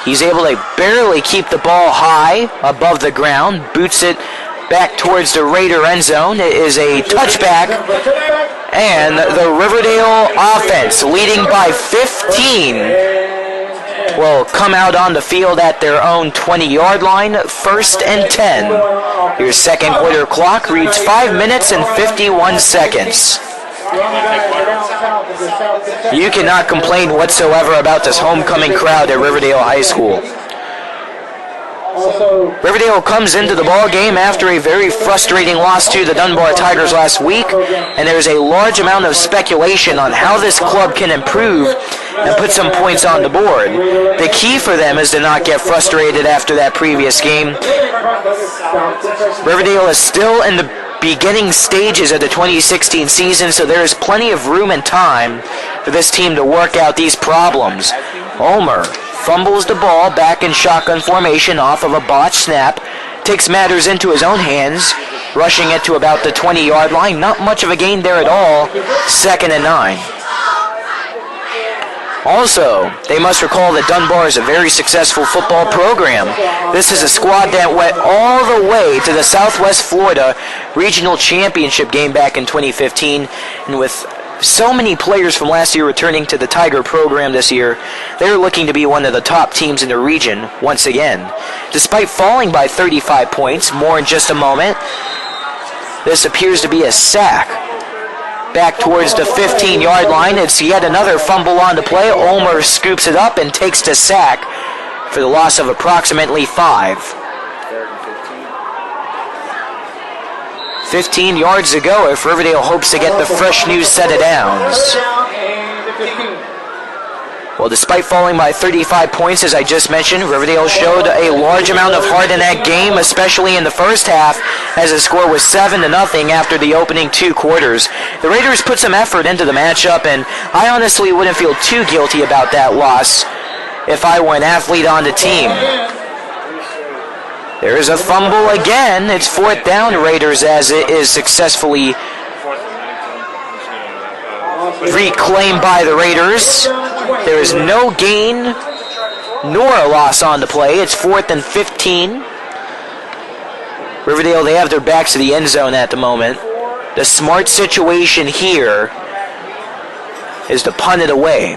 Speaker 1: He's able to barely keep the ball high above the ground, boots it back towards the Raider end zone. It is a touchback, and the Riverdale offense, leading by 15, will come out on the field at their own 20-yard line, first and 10. Your second quarter clock reads 5 minutes and 51 seconds. You cannot complain whatsoever about this homecoming crowd at Riverdale High School. Riverdale comes into the ball game after a very frustrating loss to the Dunbar Tigers last week, and there's a large amount of speculation on how this club can improve and put some points on the board. The key for them is to not get frustrated after that previous game. Riverdale is still in the beginning stages of the 2016 season, so there is plenty of room and time for this team to work out these problems. Ulmer fumbles the ball back in shotgun formation off of a botched snap, takes matters into his own hands, rushing it to about the 20-yard line. Not much of a gain there at all. Second and 9. Also, they must recall that Dunbar is a very successful football program. This is a squad that went all the way to the Southwest Florida Regional Championship game back in 2015, and with so many players from last year returning to the Tiger program this year, they're looking to be one of the top teams in the region once again. Despite falling by 35 points, more in just a moment, this appears to be a sack. Back towards the 15-yard line, it's yet another fumble on the play. Ulmer scoops it up and takes the sack for the loss of approximately 5. 15 yards to go if Riverdale hopes to get the fresh new set of downs. Well, despite falling by 35 points, as I just mentioned, Riverdale showed a large amount of heart in that game, especially in the first half, as the score was 7-0 after the opening 2 quarters. The Raiders put some effort into the matchup, and I honestly wouldn't feel too guilty about that loss if I were an athlete on the team. There is a fumble again. It's fourth down, Raiders, as it is successfully reclaimed by the Raiders. There is no gain nor a loss on the play. It's 4th and 15. Riverdale, they have their backs to the end zone at the moment. The smart situation here is to punt it away.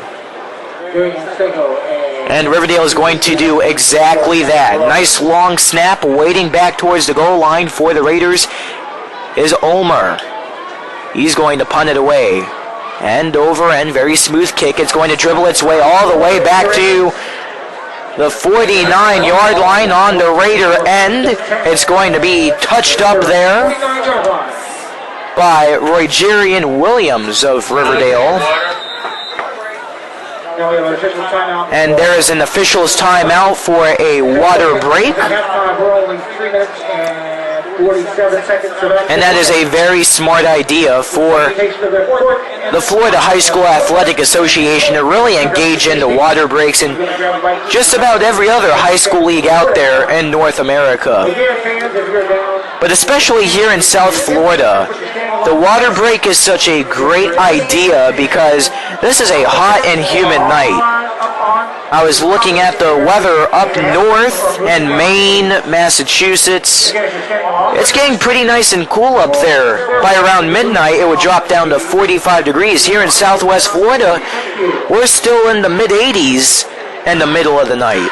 Speaker 1: And Riverdale is going to do exactly that. Nice long snap, waiting back towards the goal line for the Raiders is Ulmer. He's going to punt it away. End over and very smooth kick. It's going to dribble its way all the way back to the 49-yard line on the Raider end. It's going to be touched up there by Roygerian Williams of Riverdale. And there is an official's timeout for a water break.
Speaker 3: 47 seconds to that.
Speaker 1: And that is a very smart idea for the Florida High School Athletic Association to really engage into water breaks in just about every other high school league out there in North America. But especially here in South Florida, the water break is such a great idea because this is a hot and humid night. I was looking at the weather up north in Maine, Massachusetts. It's getting pretty nice and cool up there. By around midnight, it would drop down to 45 degrees. Here in Southwest Florida, we're still in the mid-80s in the middle of the night.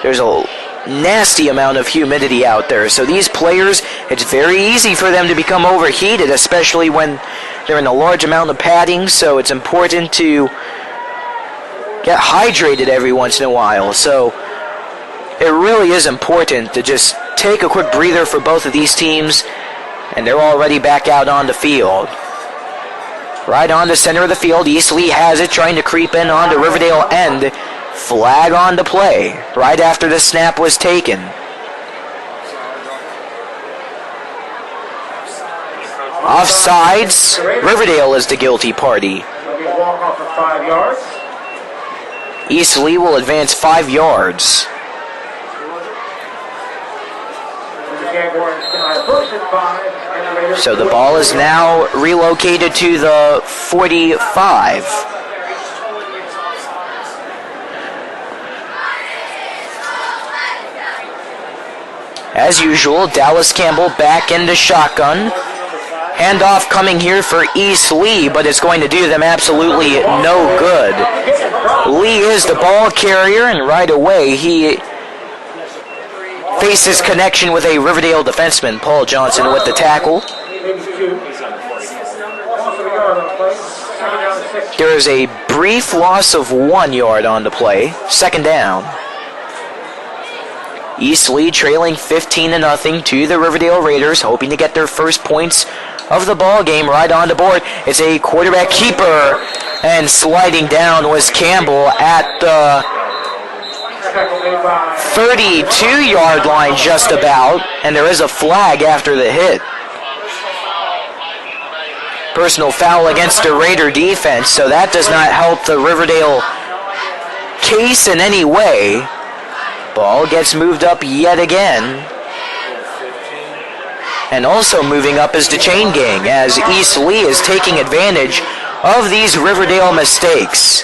Speaker 1: There's a nasty amount of humidity out there. So these players, it's very easy for them to become overheated, especially when they're in a large amount of padding. So it's important to get hydrated every once in a while. So it really is important to just take a quick breather for both of these teams, and they're already back out on the field. Right on the center of the field, East Lee has it, trying to creep in on the Riverdale end. Flag on the play right after the snap was taken. Offsides, Riverdale is the guilty party.
Speaker 3: Walk-off for 5 yards.
Speaker 1: East Lee will advance 5 yards. So the ball is now relocated to the 45. As usual, Dallas Campbell back into shotgun. Handoff coming here for East Lee, but it's going to do them absolutely no good. Lee is the ball carrier, and right away he faces connection with a Riverdale defenseman, Paul Johnson, with the tackle. There is a brief loss of 1 yard on the play. Second down. East Lee trailing 15-0 to the Riverdale Raiders, hoping to get their first points of the ball game right on the board. It's a quarterback keeper, and sliding down was Campbell at the 32-yard line just about, and there is a flag after the hit. Personal foul against the Raider defense, so that does not help the Riverdale case in any way. Ball gets moved up yet again. And also moving up is the chain gang, as East Lee is taking advantage of these Riverdale mistakes.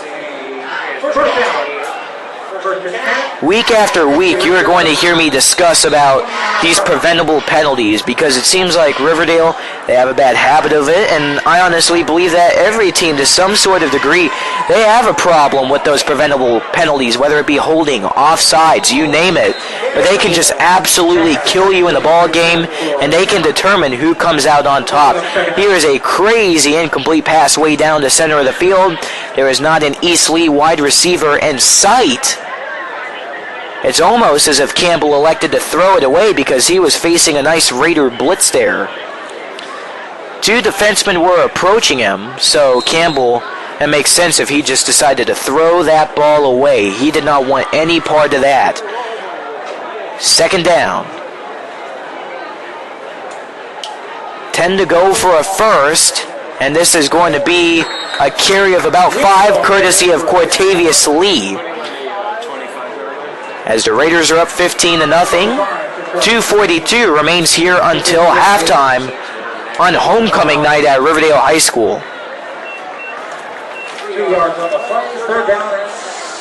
Speaker 1: Week after week, you are going to hear me discuss about these preventable penalties because it seems like Riverdale, they have a bad habit of it, and I honestly believe that every team, to some sort of degree, they have a problem with those preventable penalties, whether it be holding, offsides, you name it. But they can just absolutely kill you in the ball game, and they can determine who comes out on top. Here is a crazy incomplete pass way down the center of the field. There is not an East Lee wide receiver in sight. It's almost as if Campbell elected to throw it away because he was facing a nice Raider blitz there. 2 defensemen were approaching him, so Campbell, it makes sense if he just decided to throw that ball away. He did not want any part of that. Second down. 10 to go for a first, and this is going to be a carry of about 5, courtesy of Cortavius Lee. As the Raiders are up 15-0, 2:42 remains here until halftime on homecoming night at Riverdale High School.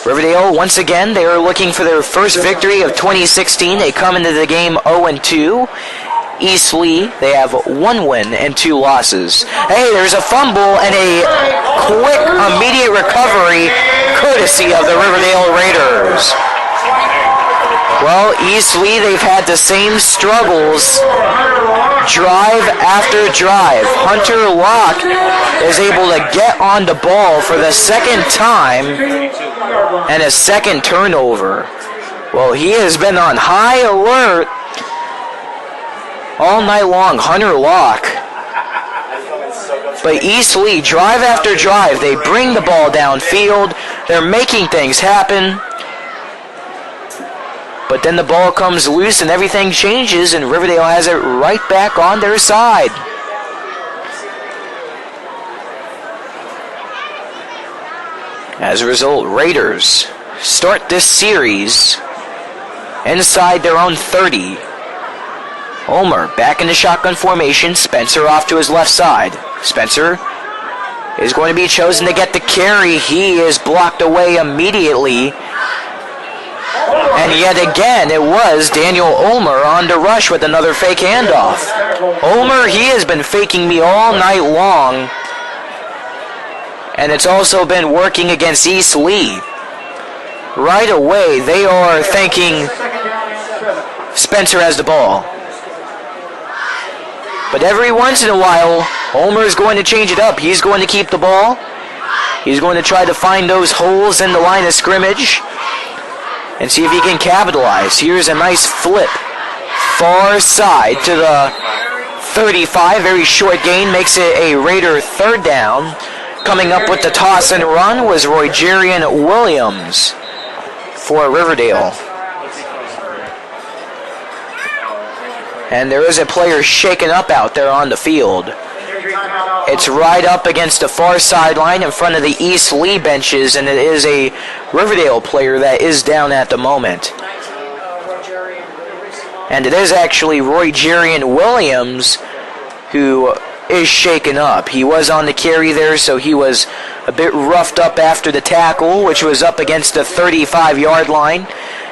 Speaker 1: Riverdale, once again, they are looking for their first victory of 2016. They come into the game 0-2. East Lee, they have 1 win and 2 losses. Hey, there's a fumble and a quick, immediate recovery courtesy of the Riverdale Raiders. Well, East Lee, they've had the same struggles drive after drive. Hunter Locke is able to get on the ball for the second time and a second turnover. Well, he has been on high alert all night long, Hunter Locke. But East Lee, drive after drive, they bring the ball downfield. They're making things happen. But then the ball comes loose and everything changes, and Riverdale has it right back on their side. As a result, Raiders start this series inside their own 30. Ulmer back in the shotgun formation. Spencer off to his left side. Spencer is going to be chosen to get the carry. He is blocked away immediately. And yet again, it was Daniel Ulmer on the rush with another fake handoff. Ulmer, he has been faking me all night long. And it's also been working against East Lee. Right away, they are thinking Spencer has the ball. But every once in a while, Ulmer is going to change it up. He's going to keep the ball. He's going to try to find those holes in the line of scrimmage and see if he can capitalize. Here's a nice flip. Far side to the 35. Very short gain. Makes it a Raider third down. Coming up with the toss and run was Roygerian Williams for Riverdale. And there is a player shaken up out there on the field. It's right up against the far sideline in front of the East Lee benches, and it is a Riverdale player that is down at the moment. And it is actually Roygerian Williams who is shaken up. He was on the carry there, so he was a bit roughed up after the tackle, which was up against the 35-yard line.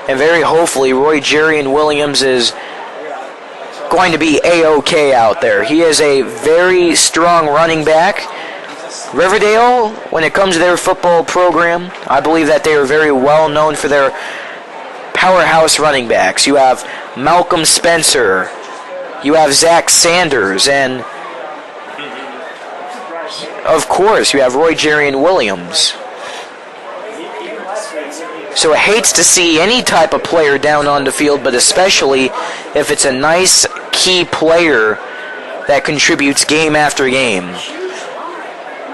Speaker 1: And very hopefully Roygerian Williams is going to be A-OK out there. He is a very strong running back. Riverdale, when it comes to their football program, I believe that they are very well known for their powerhouse running backs. You have Malcolm Spencer, you have Zach Sanders, and of course you have Roygerian Williams. So it hates to see any type of player down on the field, but especially if it's a nice key player that contributes game after game.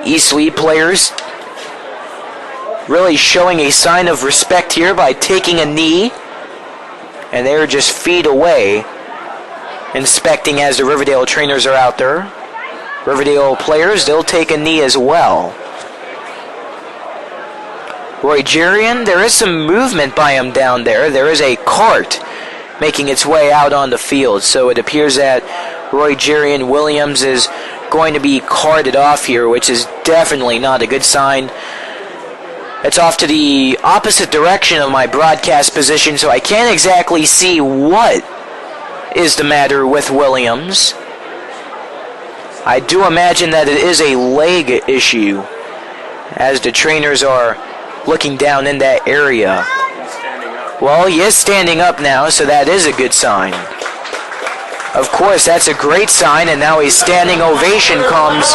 Speaker 1: East Lee players really showing a sign of respect here by taking a knee, and they're just feet away, inspecting as the Riverdale trainers are out there. Riverdale players, they'll take a knee as well. Roygerian, there is some movement by him down there. There is a cart making its way out on the field, so it appears that Roygerian Williams is going to be carted off here, which is definitely not a good sign. It's off to the opposite direction of my broadcast position, so I can't exactly see what is the matter with Williams. I do imagine that it is a leg issue, as the trainers are looking down in that area. Well, he is standing up now, so that is a good sign. Of course, that's a great sign, and now a standing ovation comes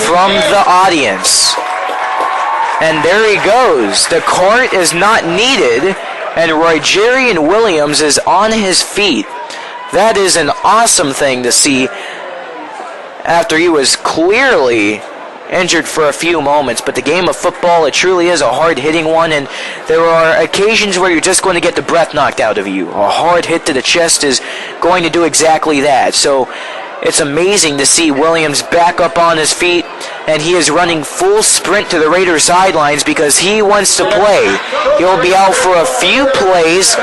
Speaker 1: from the audience. And there he goes. The cart is not needed, and Roygerian Williams is on his feet. That is an awesome thing to see after he was clearly injured for a few moments. But the game of football, it truly is a hard-hitting one, and there are occasions where you're just going to get the breath knocked out of you. A hard hit to the chest is going to do exactly that. So it's amazing to see Williams back up on his feet, and he is running full sprint to the Raiders sidelines because he wants to play. He'll be out for a few plays,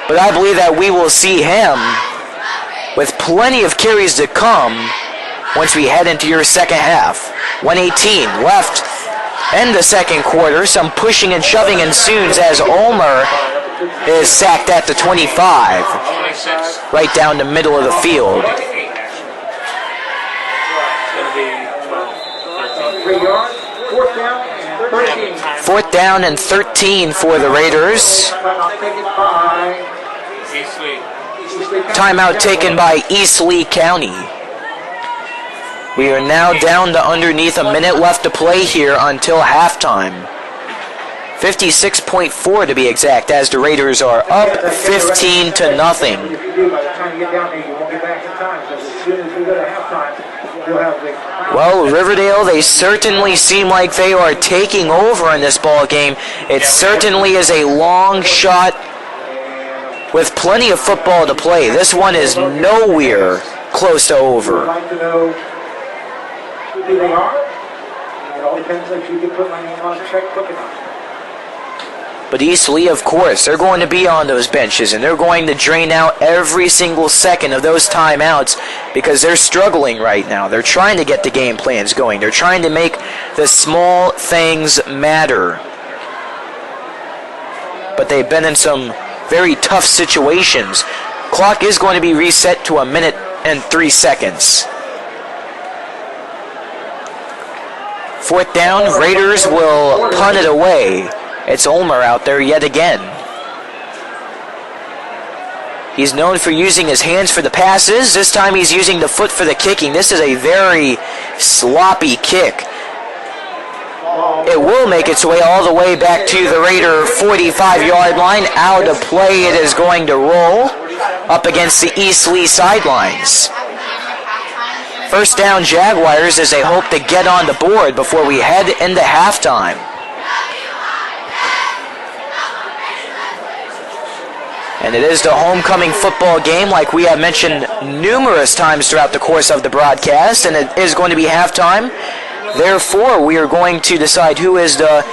Speaker 1: but I believe that we will see him with plenty of carries to come once we head into your second half. 1:18 left in the second quarter. Some pushing and shoving ensues as Ulmer is sacked at the 25, right down the middle of the field. Fourth down and 13 for the Raiders. Timeout taken by East Lee County. We are now down to underneath a minute left to play here until halftime. 56.4 to be exact, as the Raiders are up 15-0. Well, Riverdale, they certainly seem like they are taking over in this ball game. It certainly is a long shot with plenty of football to play. This one is nowhere close to over.
Speaker 3: I'd like to know who they are. It all depends if you can put my name on a check quick enough.
Speaker 1: But East Lee, of course, they're going to be on those benches, and they're going to drain out every single second of those timeouts because they're struggling right now. They're trying to get the game plans going. They're trying to make the small things matter. But they've been in some very tough situations. Clock is going to be reset to 1 minute and 3 seconds. 4th down, Raiders will punt it away. It's Ulmer out there yet again. He's known for using his hands for the passes. This time he's using the foot for the kicking. This is a very sloppy kick. It will make its way all the way back to the Raider 45-yard line. Out of play, it is going to roll up against the East Lee sidelines. 1st down Jaguars as they hope to get on the board before we head into halftime. And it is the homecoming football game, like we have mentioned numerous times throughout the course of the broadcast, and it is going to be halftime. Therefore, we are going to decide who is the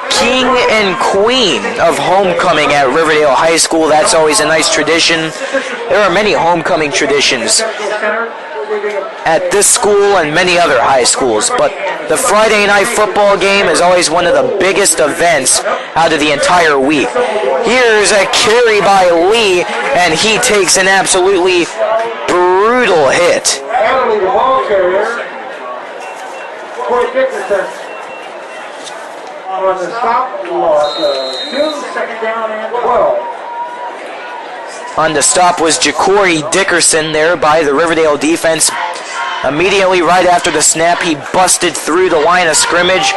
Speaker 1: king and queen of homecoming at Riverdale High School. That's always a nice tradition. There are many homecoming traditions at this school and many other high schools, but the Friday night football game is always one of the biggest events out of the entire week. Here's a carry by Lee, and he takes an absolutely brutal hit.
Speaker 3: The ball carrier, Corey Dickerson, on the stop loss, 2nd down and 12.
Speaker 1: On the stop was Ja'Cory Dickerson there by the Riverdale defense. Immediately right after the snap, he busted through the line of scrimmage,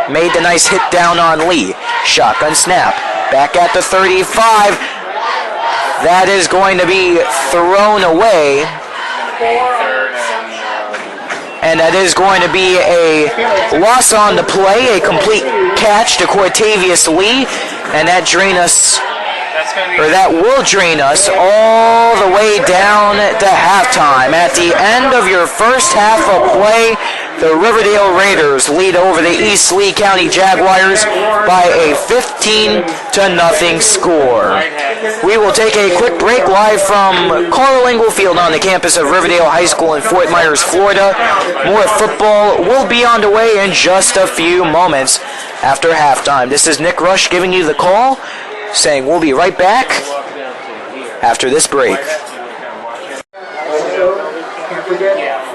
Speaker 1: made the nice hit down on Lee. Shotgun snap. Back at the 35. That is going to be thrown away. And that is going to be a loss on the play, a complete catch to Cortavius Lee, and that will drain us all the way down to halftime. At the end of your first half of play, the Riverdale Raiders lead over the East Lee County Jaguars by a 15-0 score. We will take a quick break live from Karl Engel Field on the campus of Riverdale High School in Fort Myers, Florida. More football will be on the way in just a few moments after halftime. This is Nick Rush giving you the call, saying we'll be right back after this break.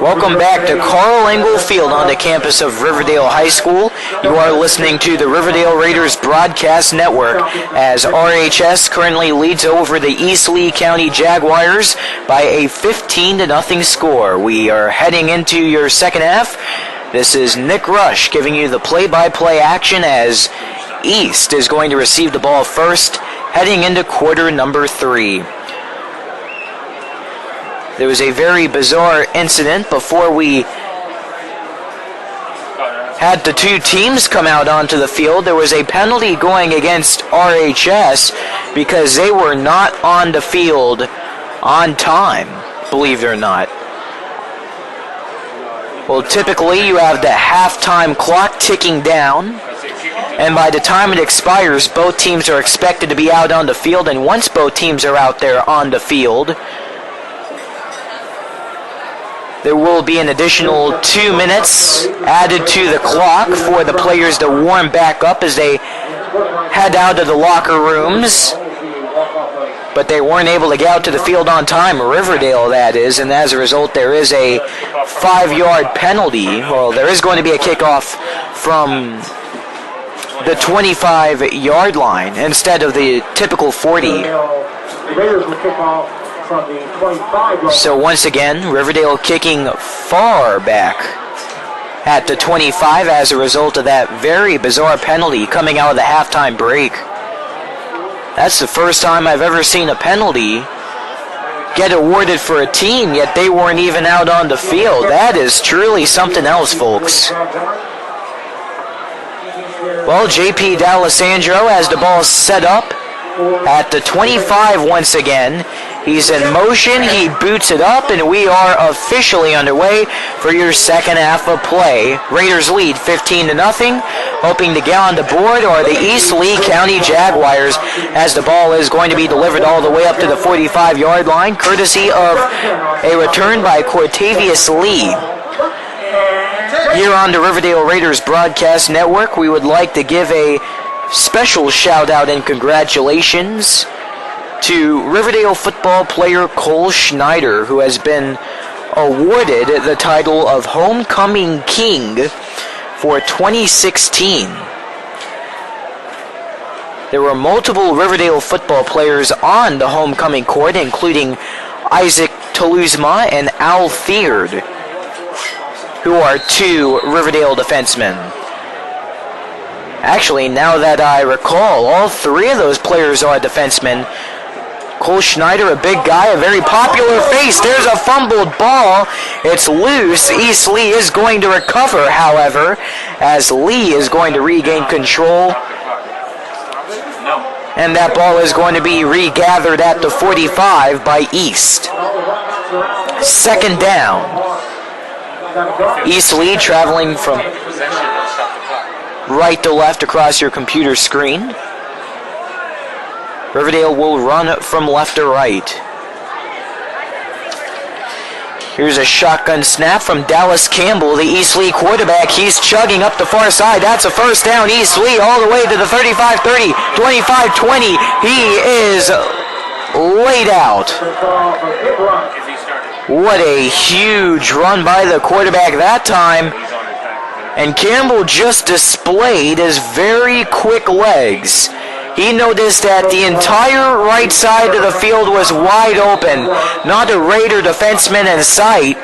Speaker 1: Welcome back to Karl Engel Field on the campus of Riverdale High School. You are listening to the Riverdale Raiders Broadcast Network as RHS currently leads over the East Lee County Jaguars by a 15-0 score. We are heading into your second half. This is Nick Rush giving you the play-by-play action as East is going to receive the ball first, heading into quarter number 3. There was a very bizarre incident before we had the two teams come out onto the field. There was a penalty going against RHS because they were not on the field on time, believe it or not. Well, typically you have the halftime clock ticking down, and by the time it expires, both teams are expected to be out on the field, and once both teams are out there on the field, there will be an additional 2 minutes added to the clock for the players to warm back up as they head out of the locker rooms. But they weren't able to get out to the field on time, Riverdale that is, and as a result there is a 5-yard penalty. Well, there is going to be a kickoff from the 25-yard line instead of the typical 40. So once again, Riverdale kicking far back at the 25 as a result of that very bizarre penalty coming out of the halftime break. That's the first time I've ever seen a penalty get awarded for a team, yet they weren't even out on the field. That is truly something else, folks. Well, JP D'Alessandro has the ball set up at the 25 once again. He's in motion, he boots it up, and we are officially underway for your second half of play. Raiders lead 15-0. Hoping to get on the board are the East Lee County Jaguars, as the ball is going to be delivered all the way up to the 45-yard line, courtesy of a return by Cortavius Lee. Here on the Riverdale Raiders Broadcast Network, we would like to give a special shout out and congratulations to Riverdale football player Cole Schneider, who has been awarded the title of Homecoming King for 2016. There were multiple Riverdale football players on the homecoming court, including Isaac Toulousema and Al Feard, who are two Riverdale defensemen. Actually, now that I recall, all three of those players are defensemen. Cole Schneider, a big guy, a very popular face. There's a fumbled ball. It's loose. East Lee is going to recover, however, as Lee is going to regain control. And that ball is going to be regathered at the 45 by East. Second down. East Lee traveling from right to left across your computer screen. Riverdale will run from left to right. Here's a shotgun snap from Dallas Campbell, the East Lee quarterback. He's chugging up the far side. That's a first down. East Lee all the way to the 35-30, 25-20. He is laid out. What a huge run by the quarterback that time. And Campbell just displayed his very quick legs. He noticed that the entire right side of the field was wide open, not a Raider defenseman in sight.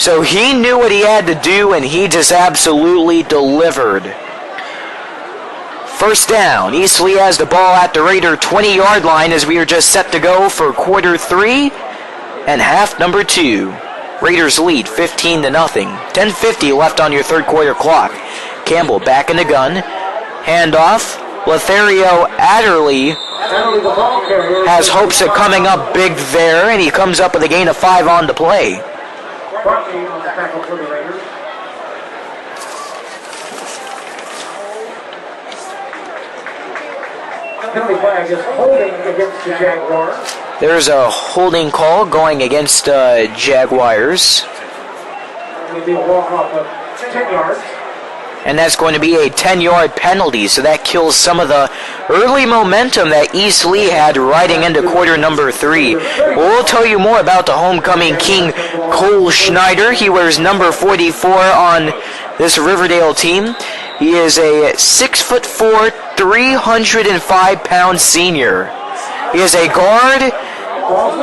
Speaker 1: So he knew what he had to do, and he just absolutely delivered. First down. East Lee has the ball at the Raider 20-yard line as we are just set to go for quarter 3 and half number 2. Raiders lead 15-0. 10:50 left on your third quarter clock. Campbell back in the gun. Handoff. Lothario Adderley has hopes of coming up big there, and he comes up with a gain of 5 on the play. There's a holding call going against Jaguars. And that's going to be a 10-yard penalty, so that kills some of the early momentum that East Lee had riding into quarter number 3. We'll tell you more about the homecoming king, Cole Schneider. He wears number 44 on this Riverdale team. He is a 6'4", 305-pound senior. He is a guard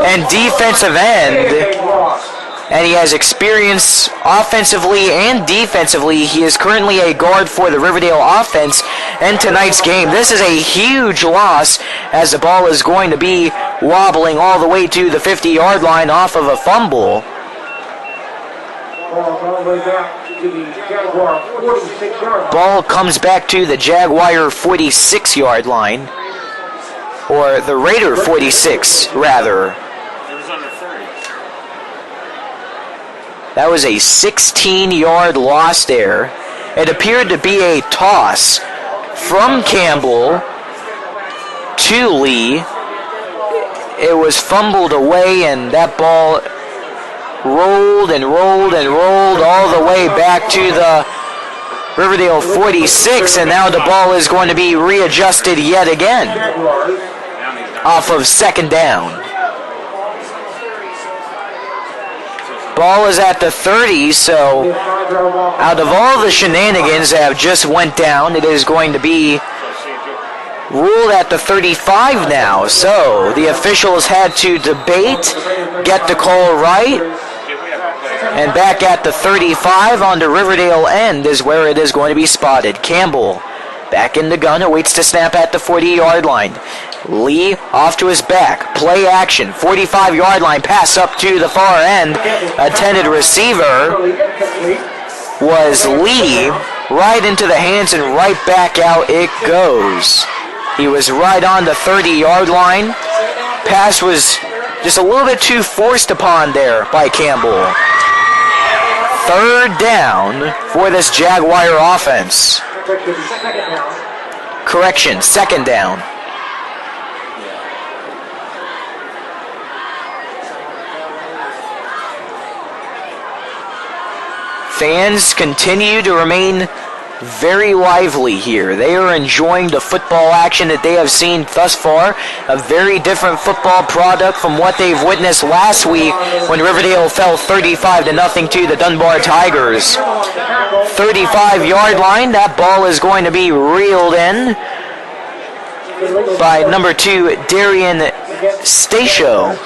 Speaker 1: and defensive end, and he has experience offensively and defensively. He is currently a guard for the Riverdale offense in tonight's game. This is a huge loss as the ball is going to be wobbling all the way to the 50-yard line off of a fumble. Ball comes back to the Jaguar 46-yard line, or the Raider 46, rather. That was a 16-yard loss there. It appeared to be a toss from Campbell to Lee. It was fumbled away, and that ball rolled and rolled and rolled all the way back to the Riverdale 46, and now the ball is going to be readjusted yet again off of second down. Ball is at the 30, so out of all the shenanigans that have just went down, it is going to be ruled at the 35 now. So the officials had to debate, get the call right, and back at the 35 on the Riverdale end is where it is going to be spotted. Campbell back in the gun, awaits to snap at the 40-yard line. Lee off to his back. Play action. 45-yard line. Pass up to the far end. Intended receiver was Lee. Right into the hands and right back out it goes. He was right on the 30-yard line. Pass was just a little bit too forced upon there by Campbell. Third down for this Jaguar offense. Correction, second down. Fans continue to remain very lively here. They are enjoying the football action that they have seen thus far. A very different football product from what they've witnessed last week when Riverdale fell 35-0 to the Dunbar Tigers. 35-yard line. That ball is going to be reeled in by number 2, Darian Stasio.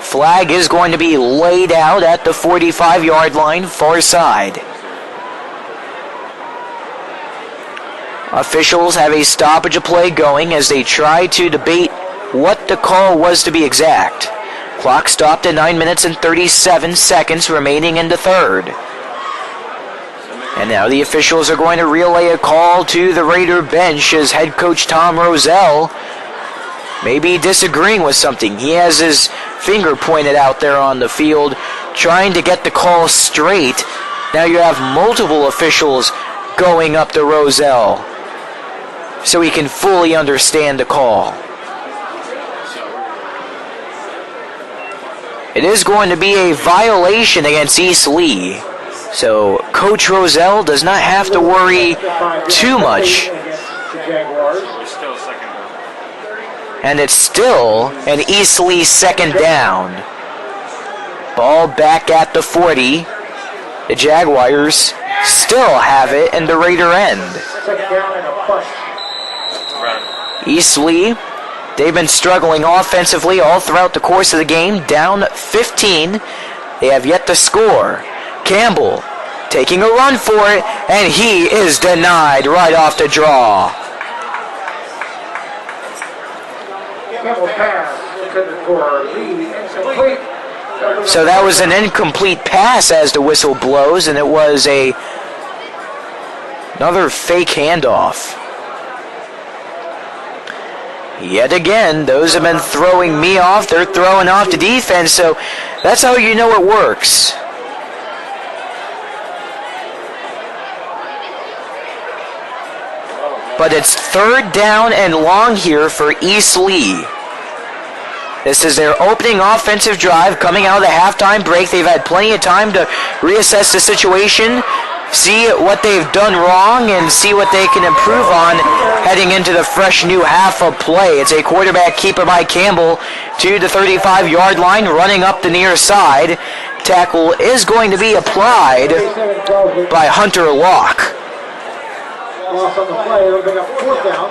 Speaker 1: Flag is going to be laid out at the 45-yard line, far side. Officials have a stoppage of play going as they try to debate what the call was to be exact. Clock stopped at 9 minutes and 37 seconds remaining in the third. And now the officials are going to relay a call to the Raider bench as head coach Tom Roselle may be disagreeing with something. He has his finger pointed out there on the field, trying to get the call straight. Now you have multiple officials going up to Roselle so he can fully understand the call. It is going to be a violation against East Lee, so Coach Roselle does not have to worry too much. And it's still an East Lee second down. Ball back at the 40. The Jaguars still have it in the Raider end. East Lee, they've been struggling offensively all throughout the course of the game. Down 15. They have yet to score. Campbell taking a run for it, and he is denied right off the draw. So that was an incomplete pass as the whistle blows, and it was another fake handoff. Yet again, those have been throwing me off. They're throwing off the defense, so that's how you know it works. But it's third down and long here for East Lee. This is their opening offensive drive coming out of the halftime break. They've had plenty of time to reassess the situation, see what they've done wrong, and see what they can improve on heading into the fresh new half of play. It's a quarterback keeper by Campbell to the 35-yard line, running up the near side. Tackle is going to be applied by Hunter Locke.
Speaker 3: Loss on the play, it'll bring up fourth down.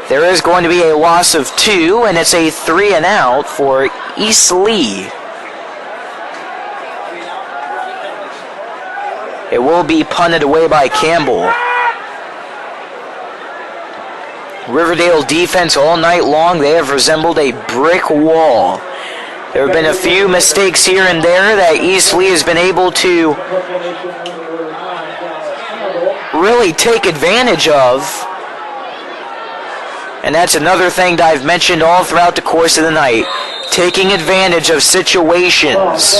Speaker 1: There is going to be a loss of 2, and it's a 3 and out for East Lee. It will be punted away by Campbell. Riverdale defense all night long, they have resembled a brick wall. There have been a few mistakes here and there that East Lee has been able to really take advantage of. And that's another thing that I've mentioned all throughout the course of the night. Taking advantage of situations.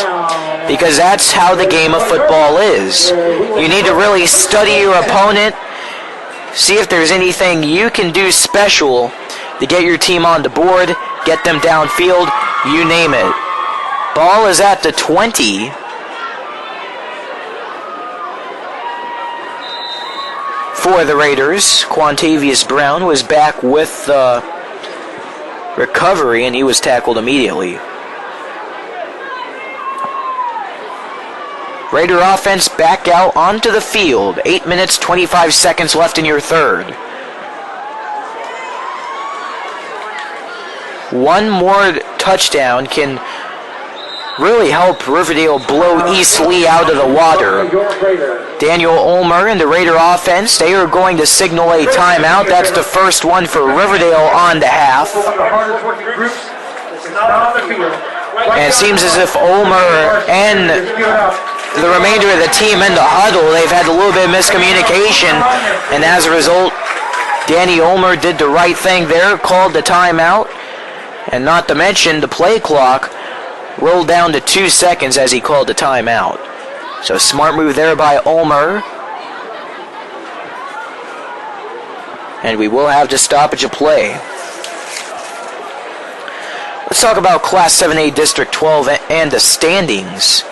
Speaker 1: Because that's how the game of football is. You need to really study your opponent. See if there's anything you can do special to get your team on the board. Get them downfield. You name it. Ball is at the 20. For the Raiders, Quantavius Brown was back with recovery, and he was tackled immediately. Raider offense back out onto the field. 8 minutes, 25 seconds left in your third. One more touchdown can really help Riverdale blow East Lee out of the water. Daniel Ulmer and the Raider offense, they are going to signal a timeout. That's the first one for Riverdale on the half. And it seems as if Ulmer and the remainder of the team in the huddle. They've had a little bit of miscommunication, and as a result, Danny Ulmer did the right thing there, called the timeout, and not to mention the play clock rolled down to 2 seconds as he called the timeout. So smart move there by Ulmer. And we will have the stoppage of play. Let's talk about Class 7A District 12 and the standings.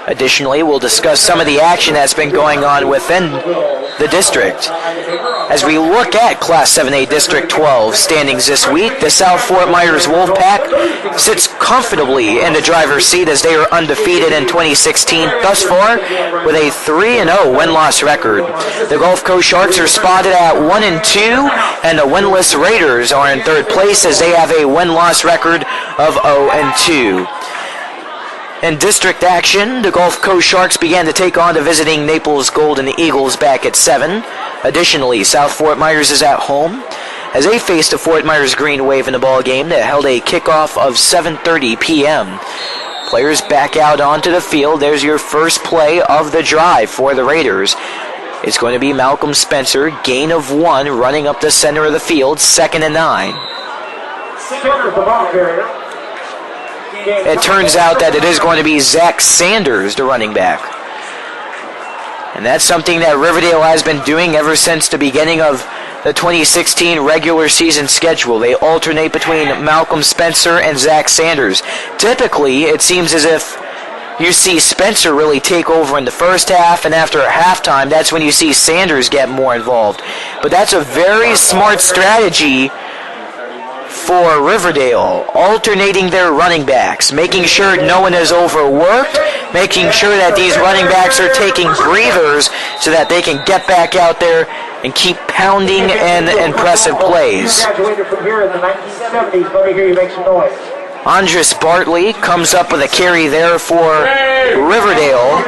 Speaker 1: Additionally, we'll discuss some of the action that's been going on within the district. As we look at Class 7A District 12 standings this week, the South Fort Myers Wolfpack sits comfortably in the driver's seat as they are undefeated in 2016 thus far with a 3-0 win-loss record. The Gulf Coast Sharks are spotted at 1-2, and the winless Raiders are in third place as they have a win-loss record of 0-2. In district action, the Gulf Coast Sharks began to take on the visiting Naples Golden Eagles back at 7. Additionally, South Fort Myers is at home as they face the Fort Myers Green Wave in the ball game that held a kickoff of 7:30 p.m. Players back out onto the field. There's your first play of the drive for the Raiders. It's going to be Malcolm Spencer, gain of 1, running up the center of the field, 2nd and 9. It turns out that it is going to be Zach Sanders, the running back. And that's something that Riverdale has been doing ever since the beginning of the 2016 regular season schedule. They alternate between Malcolm Spencer and Zach Sanders. Typically, it seems as if you see Spencer really take over in the first half, and after halftime, that's when you see Sanders get more involved. But that's a very smart strategy for Riverdale, alternating their running backs, making sure no one is overworked, making sure that these running backs are taking breathers so that they can get back out there and keep pounding in impressive plays. Andres Bartley comes up with a carry there for Riverdale.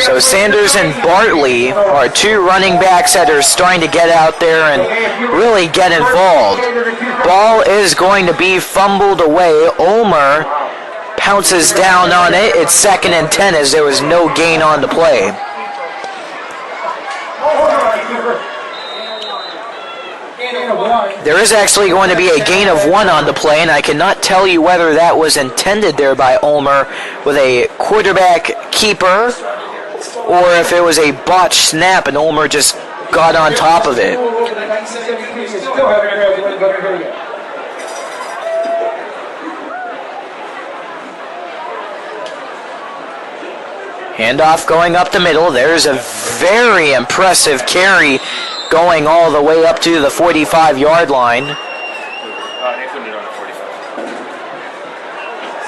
Speaker 1: So Sanders and Bartley are two running backs that are starting to get out there and really get involved. Ball is going to be fumbled away. Ulmer pounces down on it. It's 2nd and 10 as there was no gain on the play. There is actually going to be a gain of 1 on the play, and I cannot tell you whether that was intended there by Ulmer with a quarterback keeper or if it was a botched snap and Ulmer just got on top of it. Handoff going up the middle. There's a very impressive carry going all the way up to the 45-yard line.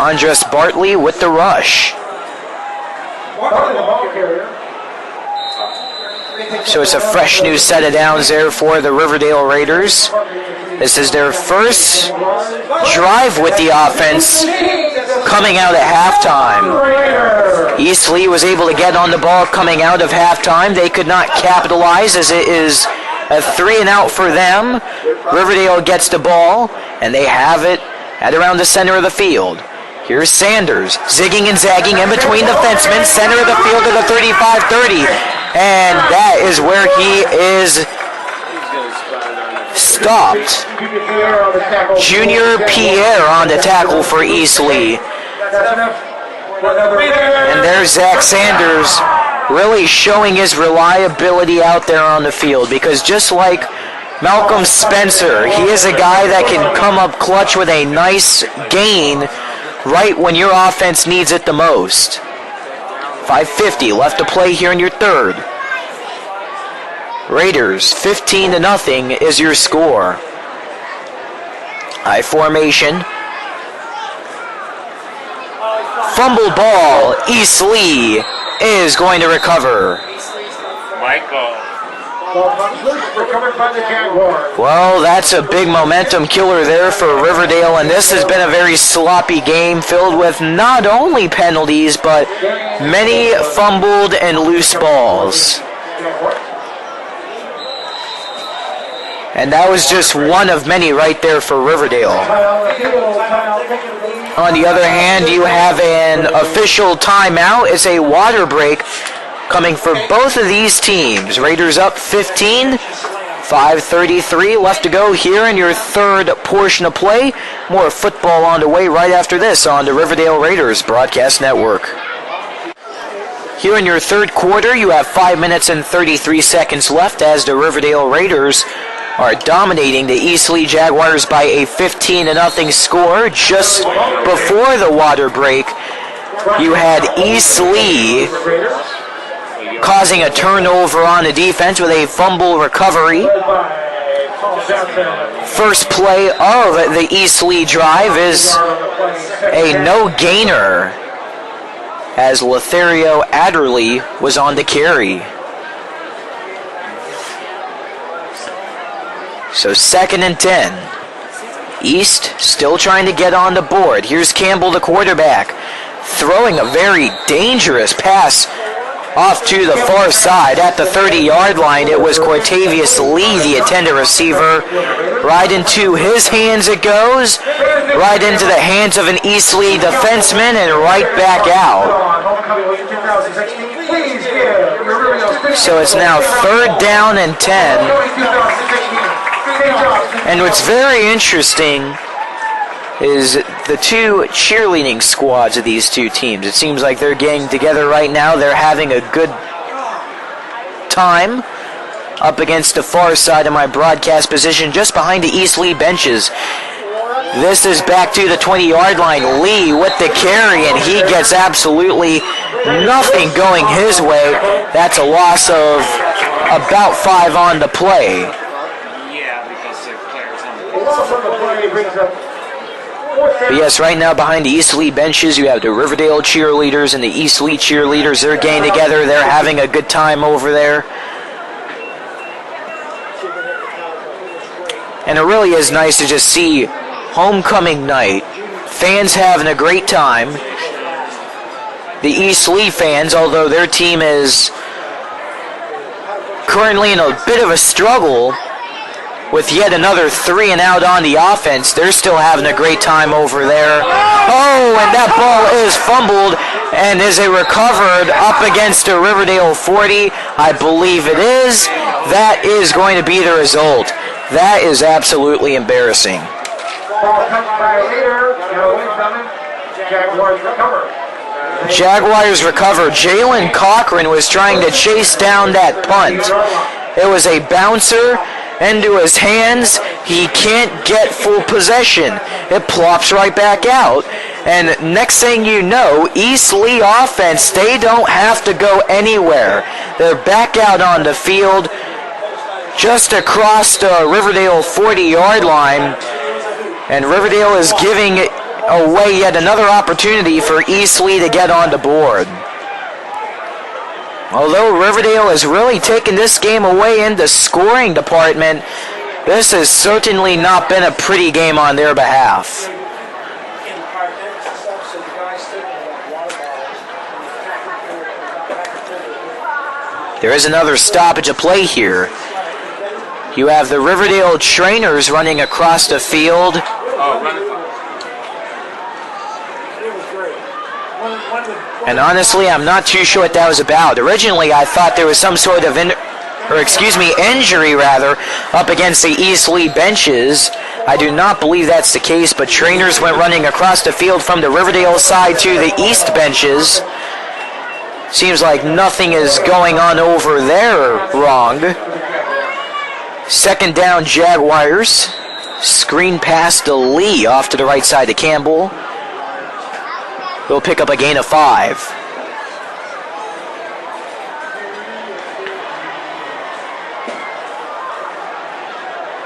Speaker 1: Andres Bartley with the rush. So it's a fresh new set of downs there for the Riverdale Raiders. This is their first drive with the offense coming out at halftime. East Lee was able to get on the ball coming out of halftime. They could not capitalize as it is a 3-and-out for them. Riverdale gets the ball, and they have it at around the center of the field. Here's Sanders, zigging and zagging in between the fencemen, center of the field to the 35-30. And that is where he is stopped. Junior Pierre on the tackle for East Lee. And there's Zach Sanders really showing his reliability out there on the field, because just like Malcolm Spencer, he is a guy that can come up clutch with a nice gain right when your offense needs it the most. 5:50 left to play here in your third. Raiders 15-0 is your score. High formation. Fumbled ball. East Lee is going to recover.
Speaker 2: Michael.
Speaker 1: Well, that's a big momentum killer there for Riverdale, and this has been a very sloppy game filled with not only penalties, but many fumbled and loose balls. And that was just one of many right there for Riverdale. On the other hand, you have an official timeout. It's a water break coming for both of these teams. Raiders up 15, 5:33 left to go here in your third portion of play. More football on the way right after this on the Riverdale Raiders Broadcast Network. Here in your third quarter, you have 5 minutes and 33 seconds left as the Riverdale Raiders are dominating the East Lee Jaguars by a 15-0 score. Just before the water break, you had East Lee causing a turnover on the defense with a fumble recovery. First play of the East Lee drive is a no-gainer as Lothario Adderley was on the carry. So 2nd and 10. East still trying to get on the board. Here's Campbell, the quarterback, throwing a very dangerous pass off to the far side at the 30-yard line. It was Cortavius Lee, the attendant receiver. Right into his hands it goes. Right into the hands of an East Lee defenseman and right back out. So it's now 3rd down and 10. And what's very interesting is the two cheerleading squads of these two teams. It seems like they're getting together right now. They're having a good time up against the far side of my broadcast position, just behind the East Lee benches. This is back to the 20-yard line. Lee with the carry, and he gets absolutely nothing going his way. That's a loss of about 5 on the play. But yes, right now behind the East Lee benches, you have the Riverdale cheerleaders and the East Lee cheerleaders. They're getting together. They're having a good time over there. And it really is nice to just see homecoming night. Fans having a great time. The East Lee fans, although their team is currently in a bit of a struggle with yet another 3 and out on the offense, they're still having a great time over there. Oh, and that ball is fumbled, and is it recovered up against the Riverdale 40? I believe it is. That is going to be the result. That is absolutely embarrassing. Jaguars recover. Jalen Cochran was trying to chase down that punt. It was a bouncer into his hands. He can't get full possession. It plops right back out. And next thing you know, East Lee offense, they don't have to go anywhere. They're back out on the field just across the Riverdale 40-yard line. And Riverdale is giving away yet another opportunity for East Lee to get on the board. Although Riverdale has really taken this game away in the scoring department, this has certainly not been a pretty game on their behalf. There is another stoppage of play here. You have the Riverdale trainers running across the field. And honestly, I'm not too sure what that was about. Originally, I thought there was some sort of injury up against the East Lee benches. I do not believe that's the case, but trainers went running across the field from the Riverdale side to the East benches. Seems like nothing is going on over there wrong. 2nd down, Jaguars. Screen pass to Lee off to the right side to Campbell. They'll pick up a gain of 5.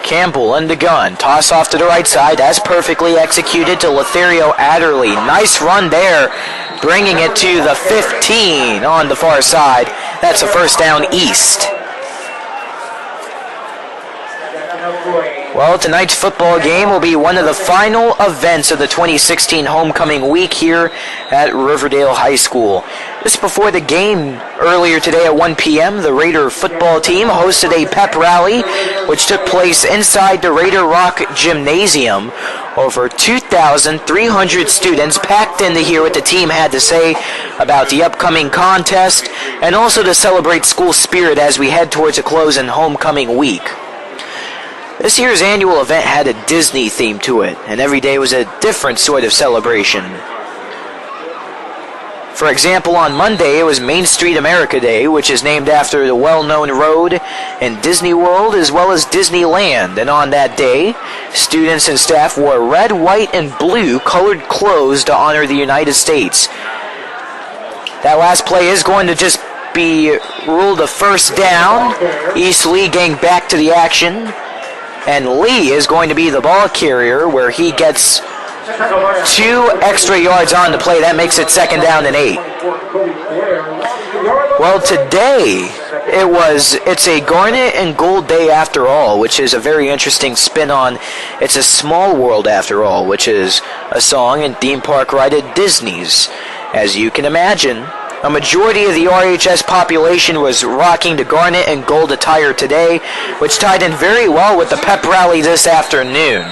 Speaker 1: Campbell in the gun. Toss off to the right side. That's perfectly executed to Lothario Adderley. Nice run there, bringing it to the 15 on the far side. That's a 1st down East. Well, tonight's football game will be one of the final events of the 2016 homecoming week here at Riverdale High School. Just before the game earlier today at 1 p.m., the Raider football team hosted a pep rally, which took place inside the Raider Rock Gymnasium. Over 2,300 students packed in to hear what the team had to say about the upcoming contest and also to celebrate school spirit as we head towards a close in homecoming week. This year's annual event had a Disney theme to it, and every day was a different sort of celebration. For example, on Monday it was Main Street America Day, which is named after the well-known road in Disney World as well as Disneyland. And on that day, students and staff wore red, white, and blue colored clothes to honor the United States. That last play is going to just be ruled a first down. East Lee getting back to the action. And Lee is going to be the ball carrier where he gets 2 extra yards on the play. That makes it second down and 8. Well, today it's a garnet and gold day after all, which is a very interesting spin on It's a Small World After All, which is a song and theme park ride at Disney's. As you can imagine, a majority of the RHS population was rocking the garnet and gold attire today, which tied in very well with the pep rally this afternoon.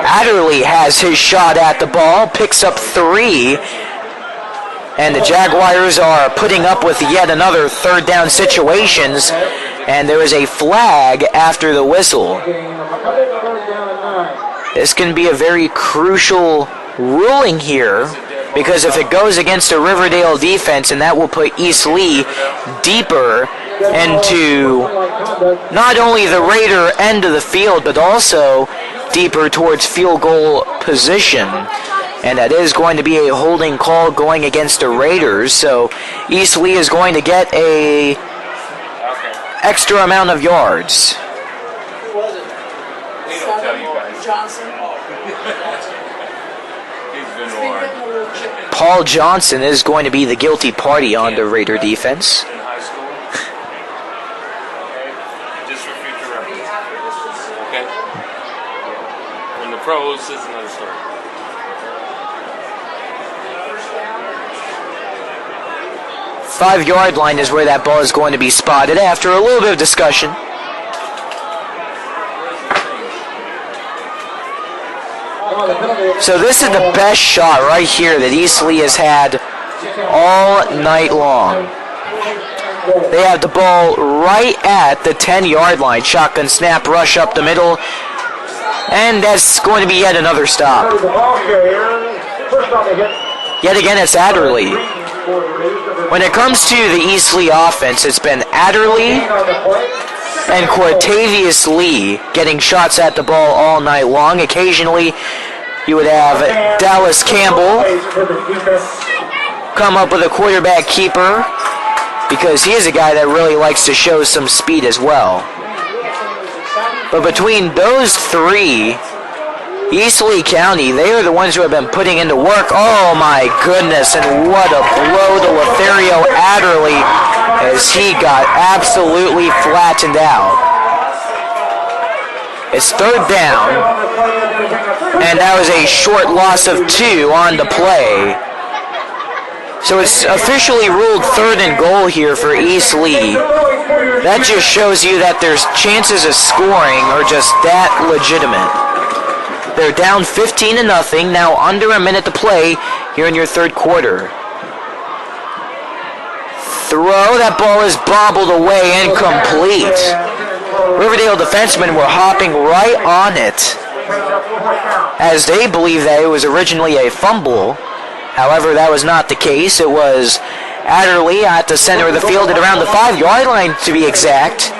Speaker 1: Adderley has his shot at the ball, picks up 3, and the Jaguars are putting up with yet another third down situations, and there is a flag after the whistle. This can be a very crucial ruling here, because if it goes against a Riverdale defense, and that will put East Lee deeper into not only the Raider end of the field, but also deeper towards field goal position. And that is going to be a holding call going against the Raiders. So East Lee is going to get a extra amount of yards. Paul Johnson is going to be the guilty party on the Raider defense.
Speaker 2: In high school. Okay. Just for future reference. Okay. When the pros is another story.
Speaker 1: Five-yard line is where that ball is going to be spotted after a little bit of discussion. So this is the best shot right here that East Lee has had all night long. They have the ball right at the 10-yard line. Shotgun snap, rush up the middle, and that's going to be yet another stop. Yet again, it's Adderley. When it comes to the East Lee offense, it's been Adderley and Cortavius Lee getting shots at the ball all night long. Occasionally, you would have Dallas Campbell come up with a quarterback keeper because he is a guy that really likes to show some speed as well. But between those 3, East Lee County, they are the ones who have been putting into work. Oh my goodness, and what a blow to Lothario Adderley as he got absolutely flattened out. It's third down, and that was a short loss of 2 on the play. So it's officially ruled third and goal here for East Lee. That just shows you that their chances of scoring are just that legitimate. They're down 15-0, now under a minute to play here in your third quarter. Throw, that ball is bobbled away, incomplete. Riverdale defensemen were hopping right on it as they believe that it was originally a fumble. However, that was not the case. It was Adderley at the center of the field at around the 5-yard line to be exact.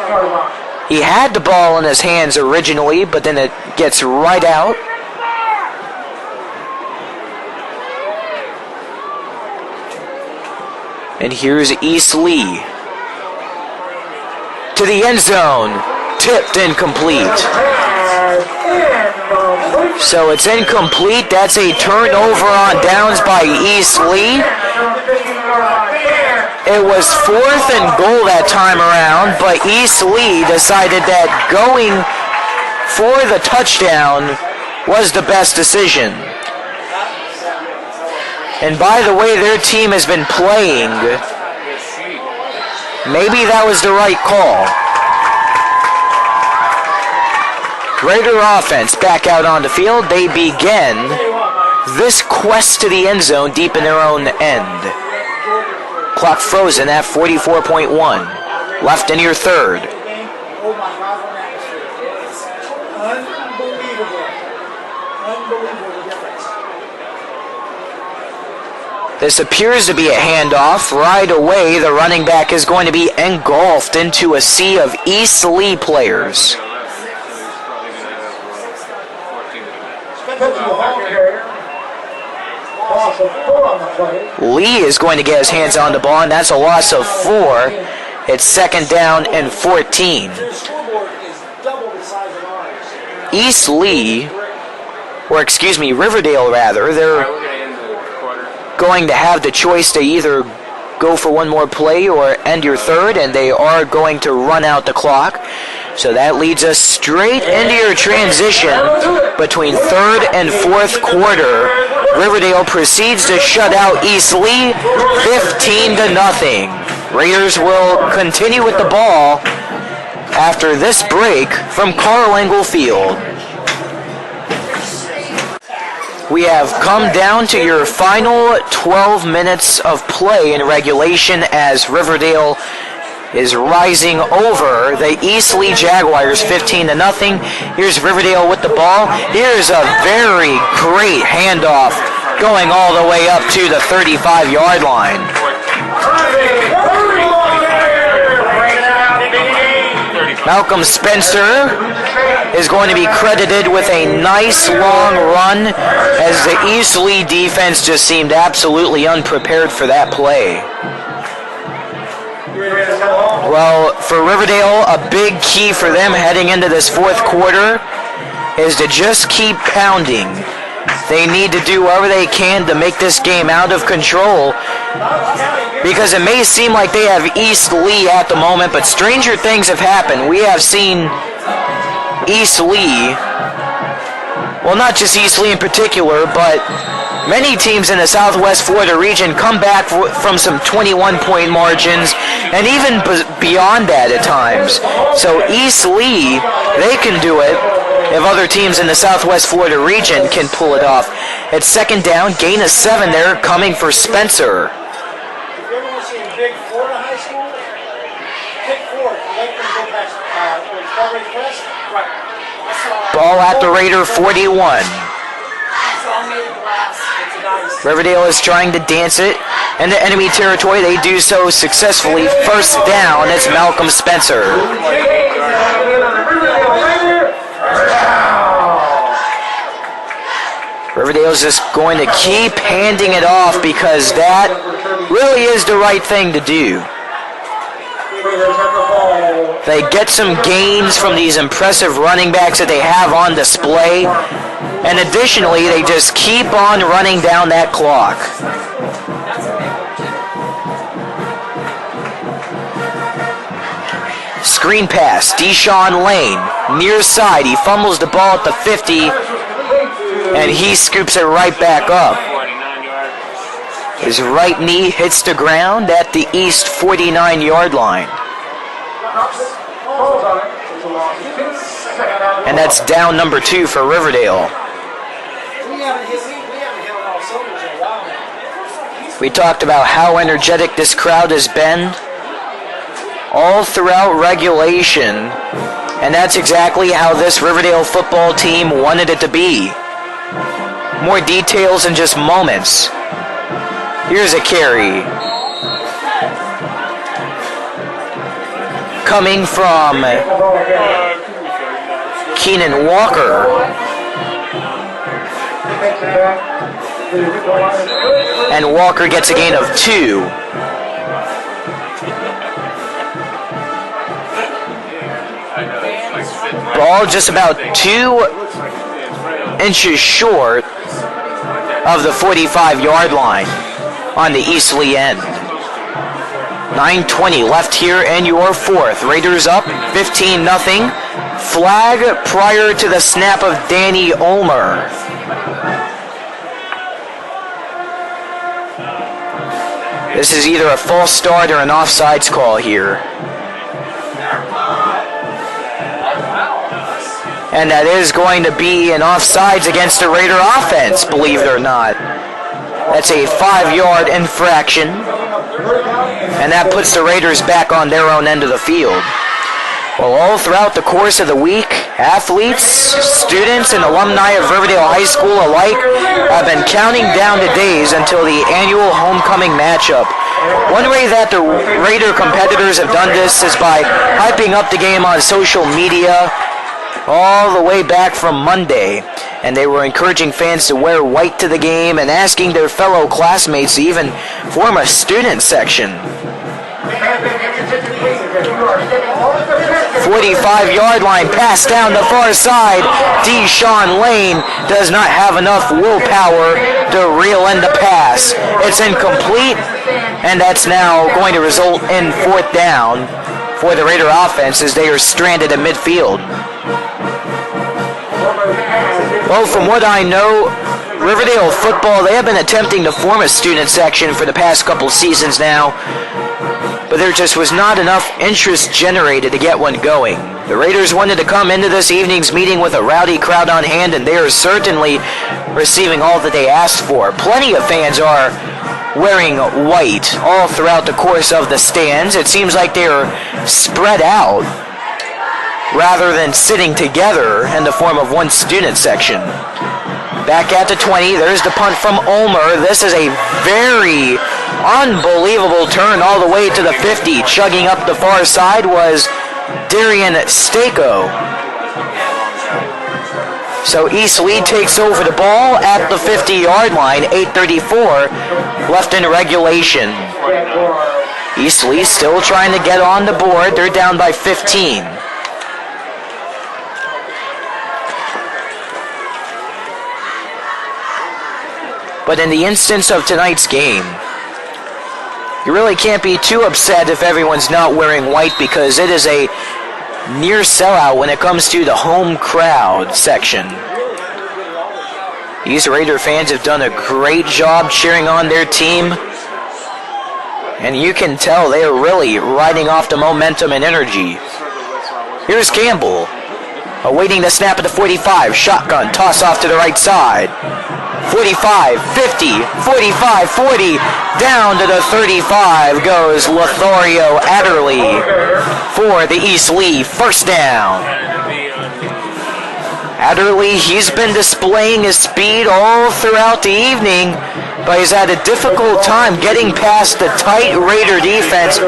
Speaker 1: He had the ball in his hands originally, but then it gets right out. And here's East Lee. To the end zone. Tipped incomplete. So it's incomplete. That's a turnover on downs by East Lee. It was 4th and goal that time around, but East Lee decided that going for the touchdown was the best decision. And by the way their team has been playing, maybe that was the right call. Raider offense back out on the field. They begin this quest to the end zone deep in their own end. Clock frozen at 44.1. Left in your third. This appears to be a handoff. Right away, the running back is going to be engulfed into a sea of East Lee players. Lee is going to get his hands on the ball, and that's a loss of 4. It's 2nd down and 14. East Lee, Riverdale rather, they're going to have the choice to either go for one more play or end your third, and they are going to run out the clock. So that leads us straight into your transition between 3rd and 4th quarter. Riverdale proceeds to shut out East Lee 15-0. Raiders will continue with the ball after this break from Karl Engel Field. We have come down to your final 12 minutes of play in regulation as Riverdale is rising over the East Lee Jaguars 15-0. Here's Riverdale with the ball. Here's a very great handoff going all the way up to the 35-yard line. Malcolm Spencer is going to be credited with a nice long run as the East Lee defense just seemed absolutely unprepared for that play. Well, for Riverdale, a big key for them heading into this 4th quarter is to just keep pounding. They need to do whatever they can to make this game out of control, because it may seem like they have East Lee at the moment, but stranger things have happened. We have seen East Lee, well, not just East Lee in particular, but many teams in the Southwest Florida region come back from some 21-point margins and even beyond that at times. So East Lee, they can do it if other teams in the Southwest Florida region can pull it off. It's 2nd down, gain of 7 there coming for Spencer.
Speaker 3: If you ever want to see a big Florida high school, pick Ford. Let them go past Strawberry Crest. Right.
Speaker 1: Ball at the Raider 41. Riverdale is trying to dance it into enemy territory. They do so successfully. 1st down, it's Malcolm Spencer. Riverdale's just going to keep handing it off because that really is the right thing to do. They get some gains from these impressive running backs that they have on display. And additionally, they just keep on running down that clock. Screen pass, Deshaun Lane, near side. He fumbles the ball at the 50, and he scoops it right back up. His right knee hits the ground at the East 49-yard line. And that's down number 2 for Riverdale. We talked about how energetic this crowd has been all throughout regulation, and that's exactly how this Riverdale football team wanted it to be. More details in just moments. Here's a carry. Coming from Keenan Walker. And Walker gets a gain of 2. Ball just about 2 inches short of the 45-yard line on the East Lee end. 9:20 left here in your fourth. Raiders up 15-0. Flag prior to the snap of Danny Ulmer. This is either a false start or an offsides call here. And that is going to be an offsides against the Raider offense, believe it or not. That's a 5-yard infraction. And that puts the Raiders back on their own end of the field. Well, all throughout the course of the week, athletes, students, and alumni of Riverdale High School alike have been counting down the days until the annual homecoming matchup. One way that the Raider competitors have done this is by hyping up the game on social media all the way back from Monday. And they were encouraging fans to wear white to the game and asking their fellow classmates to even form a student section. 45-yard line, pass down the far side. Deshaun Lane does not have enough willpower to reel in the pass. It's incomplete, and that's now going to result in fourth down for the Raider offense as they are stranded at midfield. Well, from what I know, Riverdale football, they have been attempting to form a student section for the past couple seasons now, but there just was not enough interest generated to get one going. The Raiders wanted to come into this evening's meeting with a rowdy crowd on hand, and they are certainly receiving all that they asked for. Plenty of fans are wearing white all throughout the course of the stands. It seems like they are spread out rather than sitting together in the form of one student section. Back at the 20, there's the punt from Ulmer. This is a very unbelievable turn all the way to the 50. Chugging up the far side was Darian Stako. So East Lee takes over the ball at the 50-yard line, 8:34 left in regulation. East Lee still trying to get on the board. They're down by 15. But in the instance of tonight's game, you really can't be too upset if everyone's not wearing white, because it is a near sellout when it comes to the home crowd section. These Raider fans have done a great job cheering on their team, and you can tell they are really riding off the momentum and energy. Here's Campbell, awaiting the snap at the 45. Shotgun, toss off to the right side. 45, 50, 45, 40, down to the 35 goes Lothario Adderley for the East Lee first down. Adderley, he's been displaying his speed all throughout the evening, but he's had a difficult time getting past the tight Raider defense.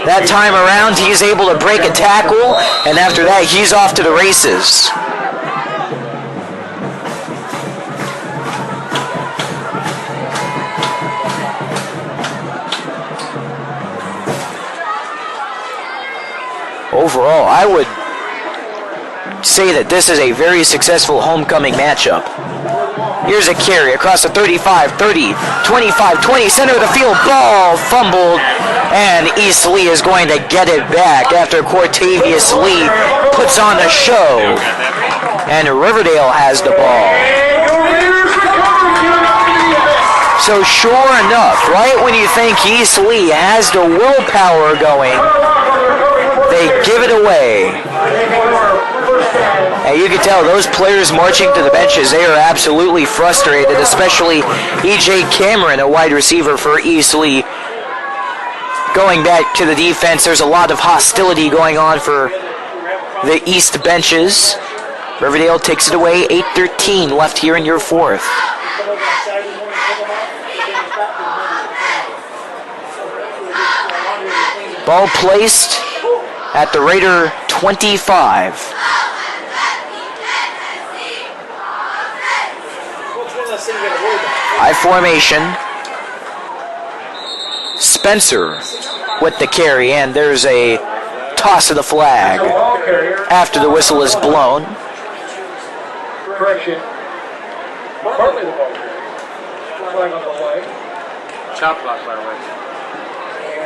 Speaker 1: That time around, he's able to break a tackle, and after that, he's off to the races. Overall, I would say that this is a very successful homecoming matchup. Here's a carry across the 35, 30, 25, 20, center of the field, ball fumbled, and East Lee is going to get it back after Cortavius Lee puts on a show, and Riverdale has the ball. So sure enough, right when you think East Lee has the willpower going, they give it away. And you can tell those players marching to the benches, they are absolutely frustrated, especially E.J. Cameron, a wide receiver for East Lee. Going back to the defense, there's a lot of hostility going on for the East benches. Riverdale takes it away, 8:13 left here in your fourth. Ball placed at the Raider 25. High formation. Spencer with the carry, and there's a toss of the flag after the whistle is blown.
Speaker 3: Correction. Partly the ball carrier. Flag on the leg.
Speaker 2: Chop block by the way.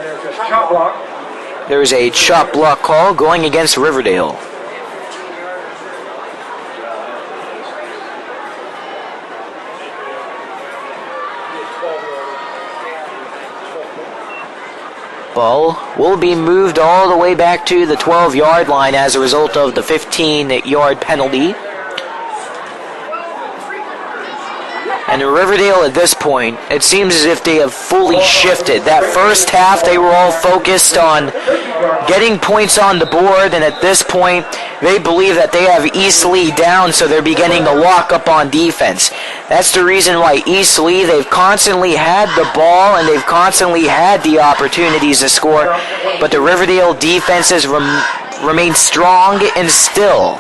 Speaker 3: And there's a chop block.
Speaker 1: There's a chop block call going against Riverdale. Ball will be moved all the way back to the 12-yard line as a result of the 15-yard penalty. And Riverdale at this point, it seems as if they have fully shifted. That first half, they were all focused on getting points on the board, and at this point, they believe that they have East Lee down, so they're beginning to lock up on defense. That's the reason why East Lee, they've constantly had the ball, and they've constantly had the opportunities to score, but the Riverdale defenses remain strong and still.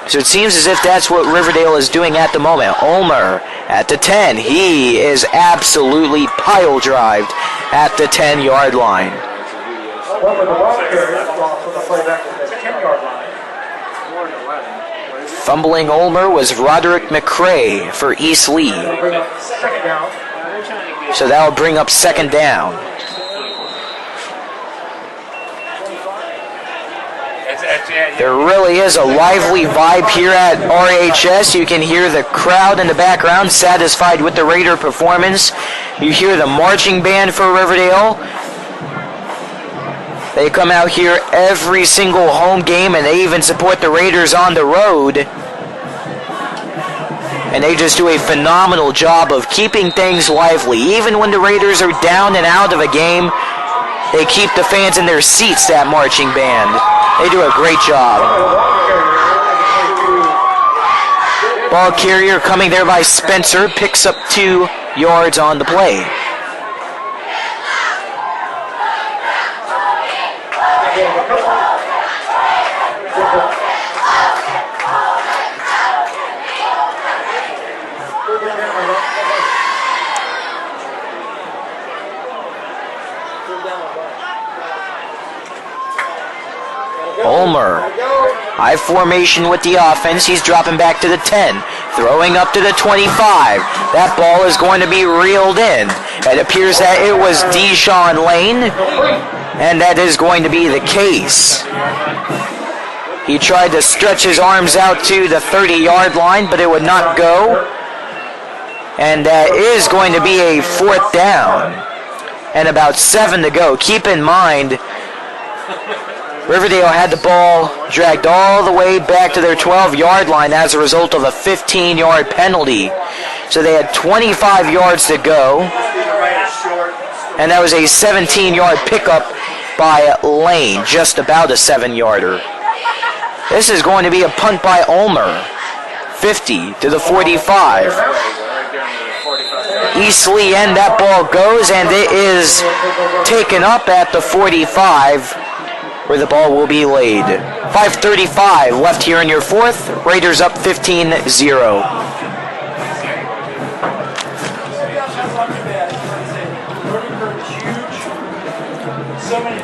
Speaker 1: So it seems as if that's what Riverdale is doing at the moment. Ulmer at the 10. He is absolutely pile-drived at the 10-yard line. Fumbling Ulmer was Roderick McCrae for East Lee. So that will bring up second down. There really is a lively vibe here at RHS. You can hear the crowd in the background satisfied with the Raider performance. You hear the marching band for Riverdale. They come out here every single home game, and they even support the Raiders on the road. And they just do a phenomenal job of keeping things lively. Even when the Raiders are down and out of a game, they keep the fans in their seats, that marching band. They do a great job. Ball carrier coming there by Spencer, picks up 2 yards on the play. Ulmer, high formation with the offense. He's dropping back to the 10, throwing up to the 25. That ball is going to be reeled in. It appears that it was Deshaun Lane, and that is going to be the case. He tried to stretch his arms out to the 30-yard line, but it would not go. And that is going to be a fourth down, and about 7 to go. Keep in mind, Riverdale had the ball dragged all the way back to their 12-yard line as a result of a 15-yard penalty. So they had 25 yards to go. And that was a 17-yard pickup by Lane, just about a 7-yarder. This is going to be a punt by Ulmer. 50 to the 45. East Lee, and that ball goes, and it is taken up at the 45. Where the ball will be laid. 5:35 left here in your fourth. Raiders up 15-0.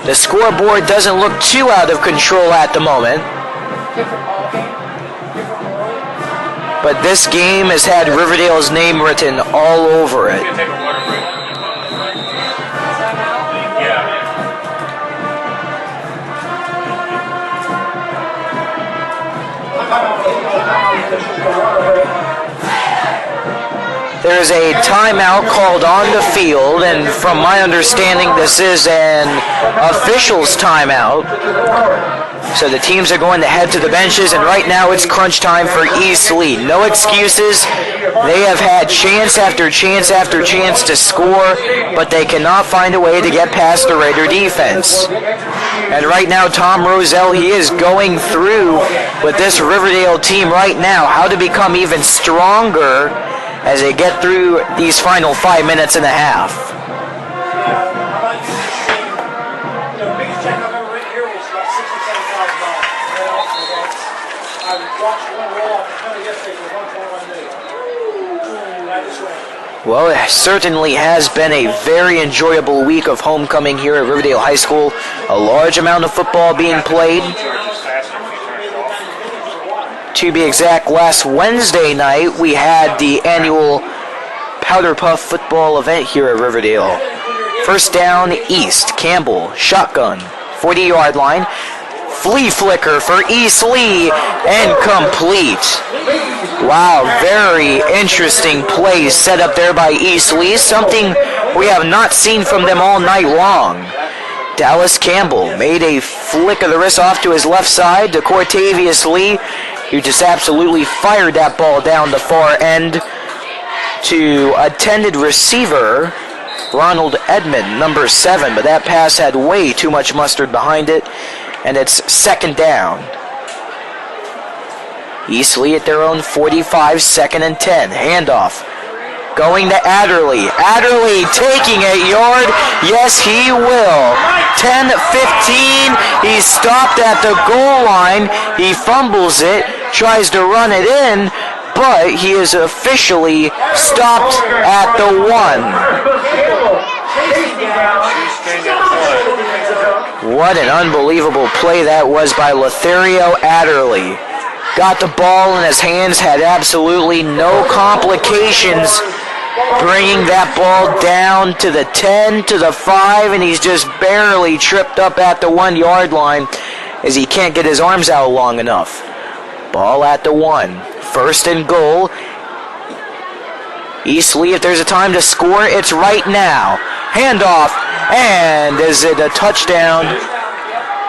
Speaker 1: The scoreboard doesn't look too out of control at the moment. But this game has had Riverdale's name written all over it. There is a timeout called on the field, and from my understanding, this is an official's timeout. So the teams are going to head to the benches, and right now it's crunch time for East Lee. No excuses. They have had chance after chance after chance to score, but they cannot find a way to get past the Raider defense. And right now, Tom Roselle, he is going through with this Riverdale team right now how to become even stronger as they get through these final 5 minutes and a half.
Speaker 3: The biggest check I've ever written here was about $67,000. I watched one roll off the county yesterday for $1.1 million. I just went.
Speaker 1: Well, it certainly has been a very enjoyable week of homecoming here at Riverdale High School. A large amount of football being played. To be exact, last Wednesday night we had the annual Powder Puff football event here at Riverdale. First down, East. Campbell, shotgun, 40-yard line. Flea flicker for East Lee, and complete. Wow, very interesting plays set up there by East Lee. Something we have not seen from them all night long. Dallas Campbell made a flick of the wrist off to his left side to Cortavius Lee, who just absolutely fired that ball down the far end to attended receiver Ronald Edmond, number 7, but that pass had way too much mustard behind it, and it's second down. East Lee at their own 45, second and 10. Handoff. Going to Adderley. Adderley taking a yard. Yes, he will. 10-15. He's stopped at the goal line. He fumbles it, tries to run it in, but he is officially stopped at the 1. What an unbelievable play that was by Lothario Adderley. Got the ball in his hands, had absolutely no complications bringing that ball down to the 10, to the 5, and he's just barely tripped up at the 1 yard line as he can't get his arms out long enough. Ball at the 1. First and goal. East Lee, if there's a time to score, it's right now. Handoff, and is it a touchdown?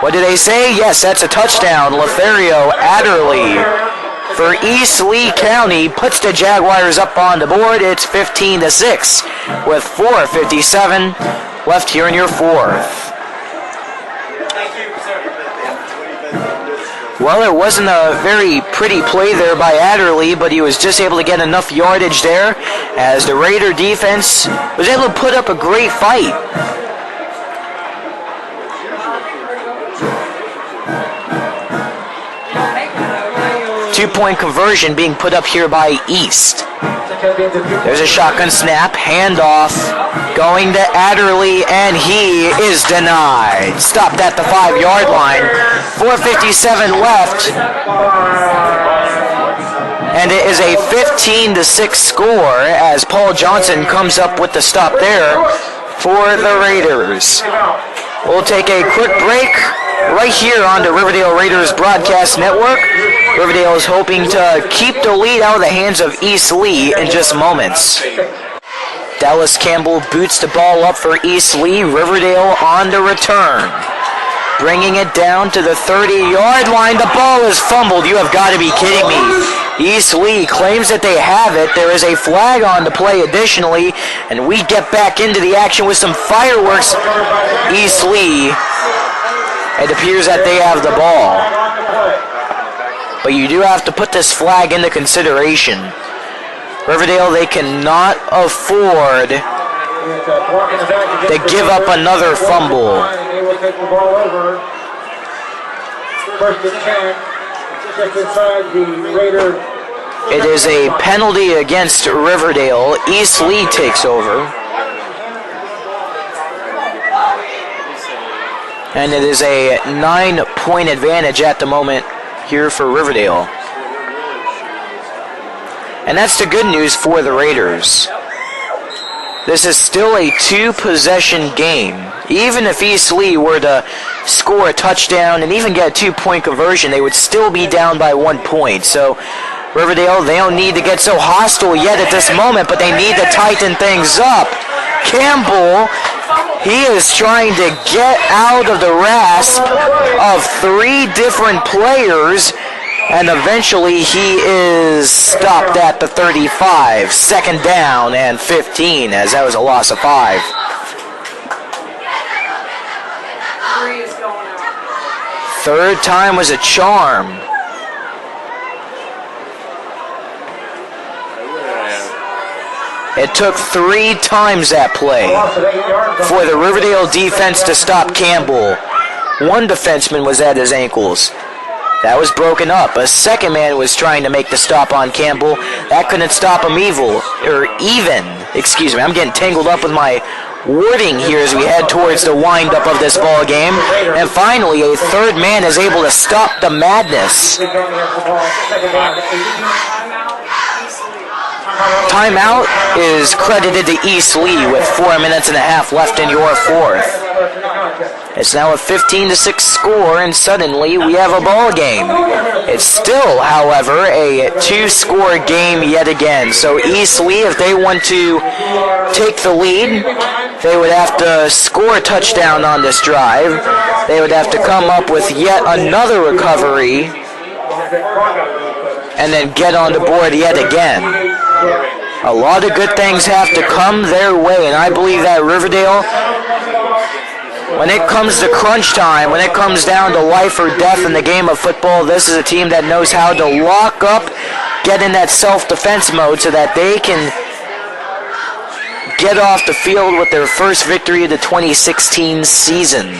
Speaker 1: What do they say? Yes, that's a touchdown. Lothario Adderley for East Lee County puts the Jaguars up on the board. It's 15-6 with 4:57 left here in your fourth. Well, it wasn't a very pretty play there by Adderley, but he was just able to get enough yardage there as the Raider defense was able to put up a great fight. Two-point conversion being put up here by East. There's a shotgun snap, handoff, going to Adderley, and he is denied. Stopped at the 5 yard line. 4:57 left. And it is a 15-6 score as Paul Johnson comes up with the stop there for the Raiders. We'll take a quick break right here on the Riverdale Raiders Broadcast Network. Riverdale is hoping to keep the lead out of the hands of East Lee in just moments. Dallas Campbell boots the ball up for East Lee. Riverdale on the return. Bringing it down to the 30-yard line. The ball is fumbled. You have got to be kidding me. East Lee claims that they have it. There is a flag on the play additionally, and we get back into the action with some fireworks. East Lee, it appears that they have the ball. But you do have to put this flag into consideration. Riverdale, they cannot afford to give up another fumble. It is a penalty against Riverdale. East Lee takes over. And it is a 9-point advantage at the moment here for Riverdale. And that's the good news for the Raiders. This is still a 2-possession game. Even if East Lee were to score a touchdown and even get a 2-point conversion, they would still be down by 1 point. So Riverdale, they don't need to get so hostile yet at this moment, but they need to tighten things up. Campbell, he is trying to get out of the grasp of 3 different players, and eventually he is stopped at the 35. Second down and 15, as that was a loss of 5. Third time was a charm. It took 3 times that play for the Riverdale defense to stop Campbell. One defenseman was at his ankles. That was broken up. A second man was trying to make the stop on Campbell. That couldn't stop him even. Excuse me, I'm getting tangled up with my wording here as we head towards the wind-up of this ball game. And finally, a third man is able to stop the madness. timeout is credited to East Lee with 4 minutes and a half left in your fourth. It's now a 15-6 score, and suddenly we have a ball game. It's still, however, a 2-score game yet again. So East Lee, if they want to take the lead, they would have to score a touchdown on this drive. They would have to come up with yet another recovery and then get on the board yet again. A lot of good things have to come their way, and I believe that Riverdale, when it comes to crunch time, when it comes down to life or death in the game of football, this is a team that knows how to lock up, get in that self-defense mode so that they can get off the field with their first victory of the 2016 season.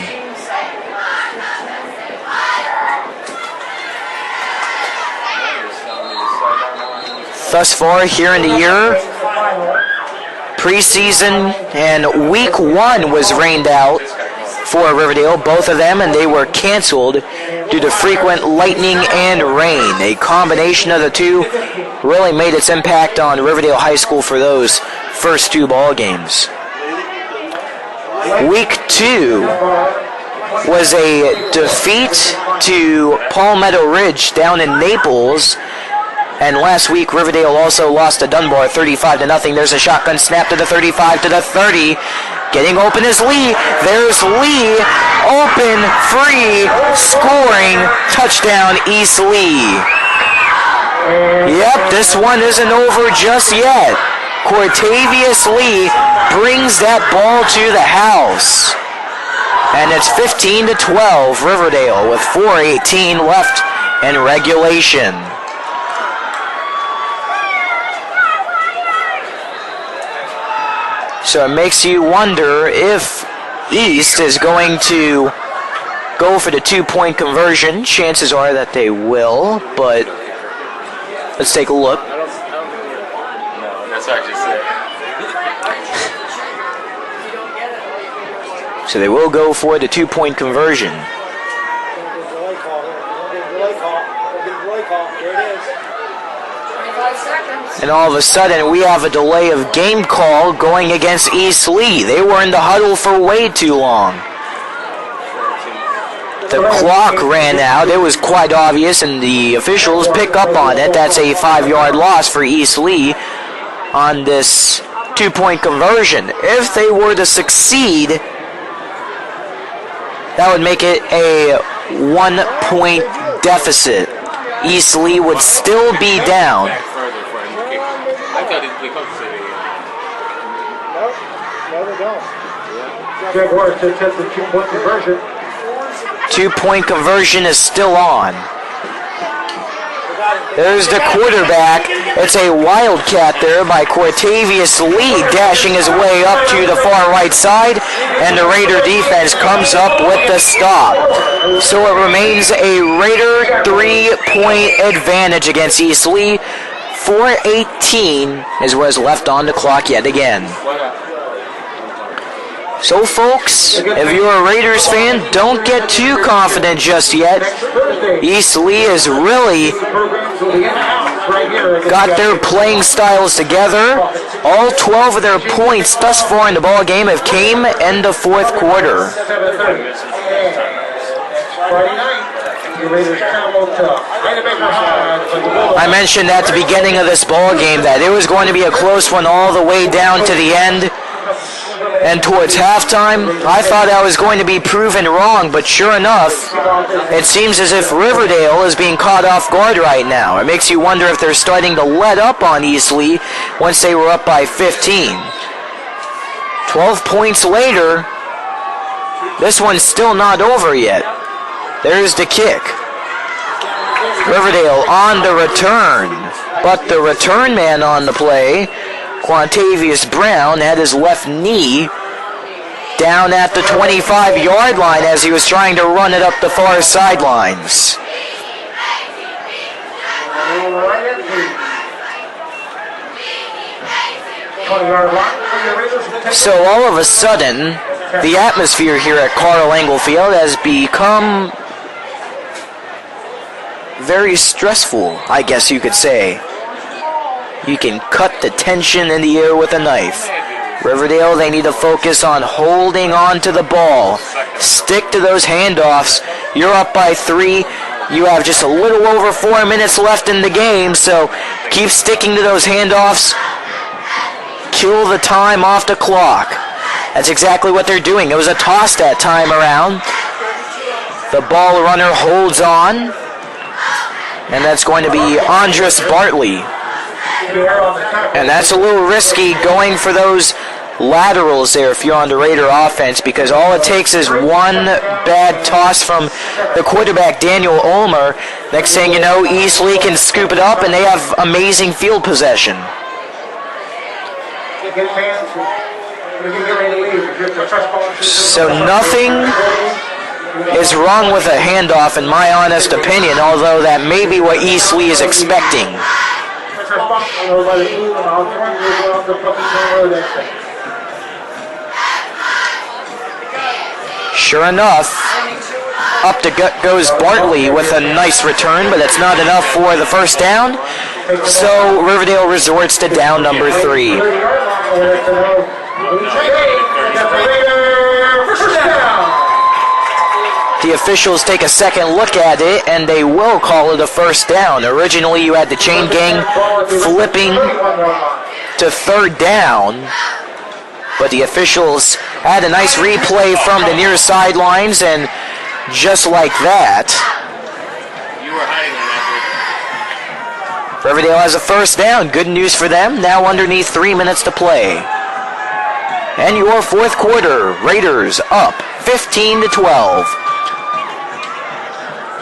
Speaker 1: Thus far here in the year, preseason and week 1 was rained out for Riverdale, both of them, and they were canceled due to frequent lightning and rain. A combination of the two really made its impact on Riverdale High School for those first 2 ball games. Week 2 was a defeat to Palmetto Ridge down in Naples. And last week, Riverdale also lost to Dunbar 35-0. There's a shotgun snap to the 35 to the 30. Getting open is Lee. There's Lee. Open, free, scoring, touchdown, East Lee. Yep, this one isn't over just yet. Cortavius Lee brings that ball to the house. And it's 15-12, Riverdale, with 4:18 left in regulation. So it makes you wonder if East is going to go for the 2-point conversion. Chances are that they will, but let's take a look.
Speaker 2: No, that's what I just said.
Speaker 1: So they will go for the 2-point conversion. And all of a sudden, we have a delay of game call going against East Lee. They were in the huddle for way too long. The clock ran out. It was quite obvious, and the officials pick up on it. That's a 5-yard loss for East Lee on this 2-point conversion. If they were to succeed, that would make it a 1-point deficit. East Lee would still be down.
Speaker 2: I thought they coached it.
Speaker 3: No, they don't.
Speaker 4: Jaguars to attempt the 2-point conversion.
Speaker 1: 2-point conversion is still on. There's the quarterback. It's a wildcat there by Cortavius Lee, dashing his way up to the far right side, and the Raider defense comes up with the stop. So it remains a Raider 3-point advantage against East Lee. 4:18 is what is left on the clock yet again. So folks, if you're a Raiders fan, don't get too confident just yet. East Lee has really got their playing styles together. All 12 of their points thus far in the ball game have came in the fourth quarter. I mentioned at the beginning of this ball game that it was going to be a close one all the way down to the end. And towards halftime, I thought I was going to be proven wrong, but sure enough, it seems as if Riverdale is being caught off guard right now. It makes you wonder if they're starting to let up on East Lee once they were up by 15. 12 points later, this one's still not over yet. There's the kick. Riverdale on the return, but the return man on the play, Quantavius Brown, had his left knee down at the 25-yard line as he was trying to run it up the far sidelines. So all of a sudden, the atmosphere here at Karl Engel Field has become very stressful, I guess you could say. You can cut the tension in the air with a knife. Riverdale, they need to focus on holding on to the ball. Stick to those handoffs. You're up by 3. You have just a little over 4 minutes left in the game, so keep sticking to those handoffs. Kill the time off the clock. That's exactly what they're doing. It was a toss that time around. The ball runner holds on, and that's going to be Andres Bartley. And that's a little risky going for those laterals there if you're on the Raider offense, because all it takes is one bad toss from the quarterback, Daniel Ulmer. Next thing you know, East Lee can scoop it up, and they have amazing field possession. So nothing is wrong with a handoff, in my honest opinion, although that may be what East Lee is expecting. Sure enough, up to gut goes Bartley with a nice return, but it's not enough for the first down. So Riverdale resorts to down number 3. The officials take a second look at it, and they will call it a first down. Originally, you had the chain gang flipping to third down, but the officials had a nice replay from the near sidelines, and just like that, Riverdale has a first down. Good news for them. Now underneath 3 minutes to play. And your fourth quarter, Raiders up 15-12.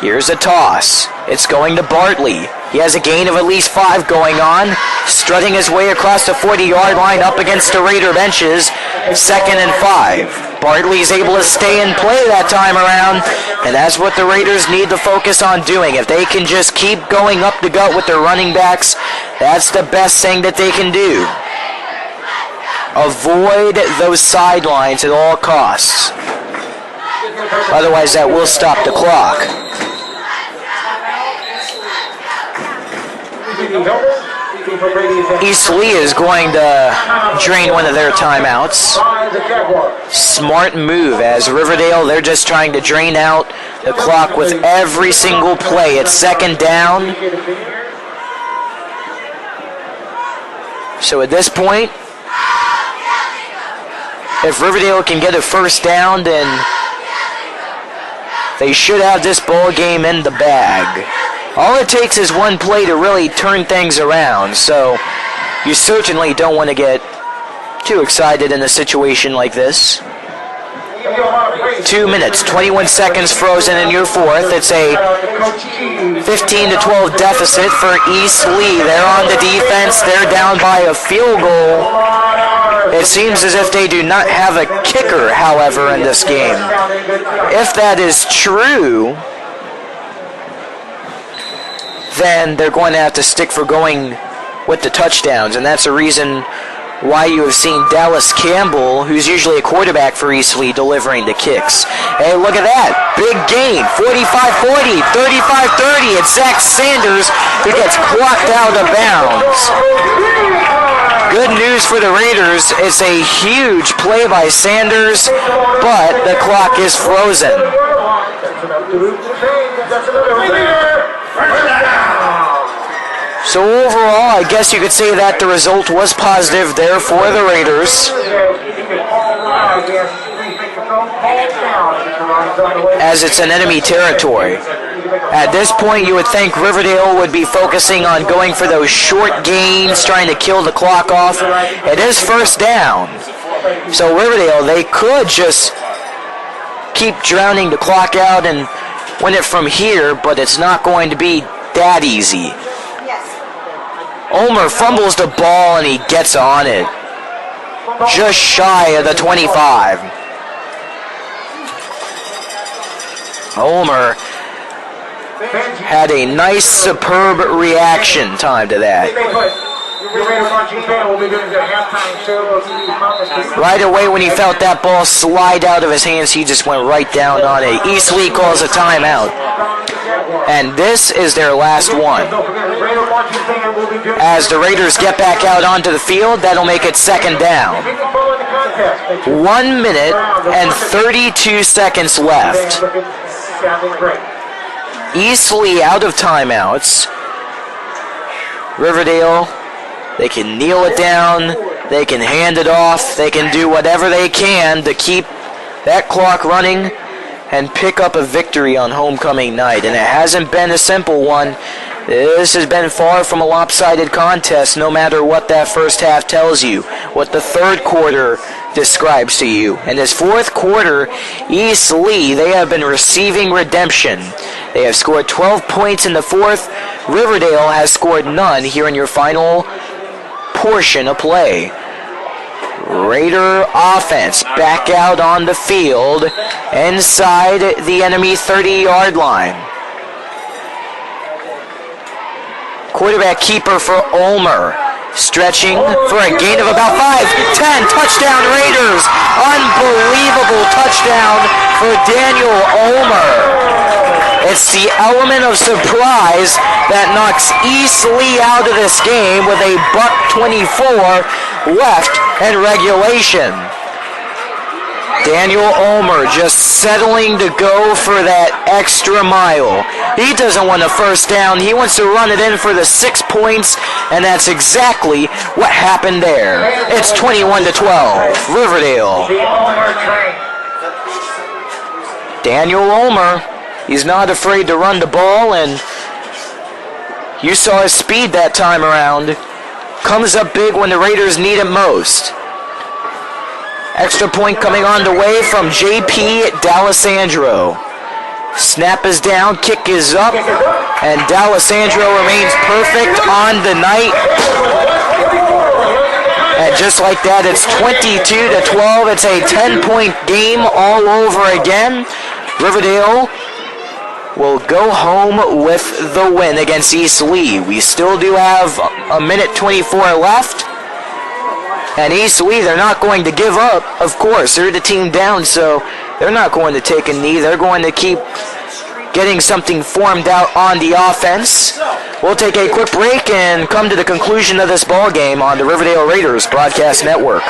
Speaker 1: Here's a toss. It's going to Bartley. He has a gain of at least 5 going on, strutting his way across the 40-yard line up against the Raider benches. 2nd and 5. Bartley's able to stay in play that time around, and that's what the Raiders need to focus on doing. If they can just keep going up the gut with their running backs, that's the best thing that they can do. Avoid those sidelines at all costs. Otherwise, that will stop the clock. East Lee is going to drain one of their timeouts. Smart move, as Riverdale, they're just trying to drain out the clock with every single play. It's second down. So at this point, if Riverdale can get a first down, then they should have this ball game in the bag. All it takes is one play to really turn things around, so you certainly don't want to get too excited in a situation like this. 2 minutes, 21 seconds frozen in your fourth. It's a 15-12 deficit for East Lee. They're on the defense. They're down by a field goal. It seems as if they do not have a kicker, however, in this game. If that is true, then they're going to have to stick for going with the touchdowns, and that's the reason why you have seen Dallas Campbell, who's usually a quarterback for East Lee, delivering the kicks. Hey, look at that. Big gain. 45-40, 35-30. It's Zach Sanders who gets clocked out of bounds. Good news for the Raiders. It's a huge play by Sanders, but the clock is frozen. So overall, I guess you could say that the result was positive there for the Raiders, as it's an enemy territory. At this point, you would think Riverdale would be focusing on going for those short gains, trying to kill the clock off. It is first down. So Riverdale, they could just keep drowning the clock out and win it from here, but it's not going to be that easy. Ulmer fumbles the ball and he gets on it. Just shy of the 25. Ulmer had a nice, superb reaction time to that.
Speaker 4: Raiders watching fan will be doing the halftime show.
Speaker 1: Right away when he felt that ball slide out of his hands, he just went right down on it. East Lee calls a timeout. And this is their last one. As the Raiders get back out onto the field, that'll make it second down. 1 minute and 32 seconds left. East Lee out of timeouts. Riverdale, they can kneel it down, they can hand it off, they can do whatever they can to keep that clock running and pick up a victory on homecoming night. And it hasn't been a simple one. This has been far from a lopsided contest, no matter what that first half tells you, what the third quarter describes to you. And this fourth quarter, East Lee, they have been receiving redemption. They have scored 12 points in the fourth. Riverdale has scored none here in your final portion of play. Raider offense back out on the field inside the enemy 30-yard line. Quarterback keeper for Ulmer, stretching for a gain of about 5, 10, touchdown Raiders. Unbelievable touchdown for Daniel Ulmer. It's the element of surprise that knocks East Lee out of this game with a $1:24 left in regulation. Daniel Ulmer just settling to go for that extra mile. He doesn't want a first down. He wants to run it in for the 6 points, and that's exactly what happened there. It's 21-12, Riverdale. Daniel Ulmer, he's not afraid to run the ball, and you saw his speed that time around. Comes up big when the Raiders need it most. Extra point coming on the way from J.P. D'Alessandro. Snap is down, kick is up, and D'Alessandro remains perfect on the night. And just like that, it's 22-12. It's a 10-point game all over again. Riverdale will go home with the win against East Lee. We still do have a minute 24 left. And East Lee, they're not going to give up, of course. They're the team down, so they're not going to take a knee. They're going to keep getting something formed out on the offense. We'll take a quick break and come to the conclusion of this ball game on the Riverdale Raiders Broadcast Network.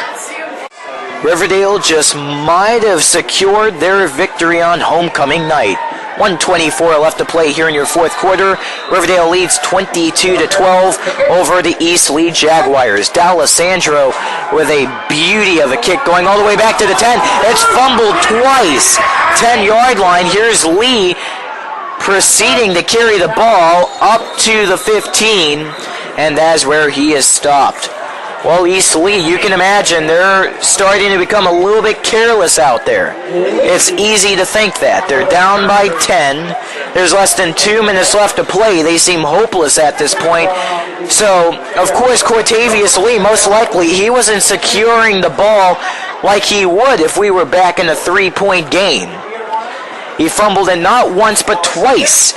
Speaker 1: Riverdale just might have secured their victory on homecoming night. 1:24 left to play here in your fourth quarter. Riverdale leads 22-12 over the East Lee Jaguars. D'Alessandro with a beauty of a kick going all the way back to the 10. It's fumbled twice. 10-yard line. Here's Lee proceeding to carry the ball up to the 15, and that's where he is stopped. Well, East Lee, you can imagine they're starting to become a little bit careless out there. It's easy to think that. They're down by 10. There's less than 2 minutes left to play. They seem hopeless at this point. So, of course, Cortavius Lee, most likely, he wasn't securing the ball like he would if we were back in a 3-point game. He fumbled it not once but twice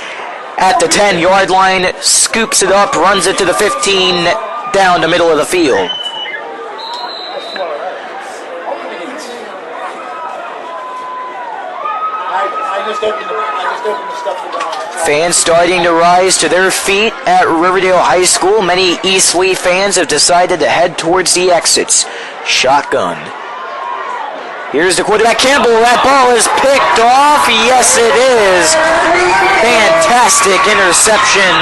Speaker 1: at the 10-yard line, scoops it up, runs it to the 15, down the middle of the field. Fans starting to rise to their feet at Riverdale High School. Many East Lee fans have decided to head towards the exits. Shotgun. Here's the quarterback, Campbell. That ball is picked off. Yes, it is. Fantastic interception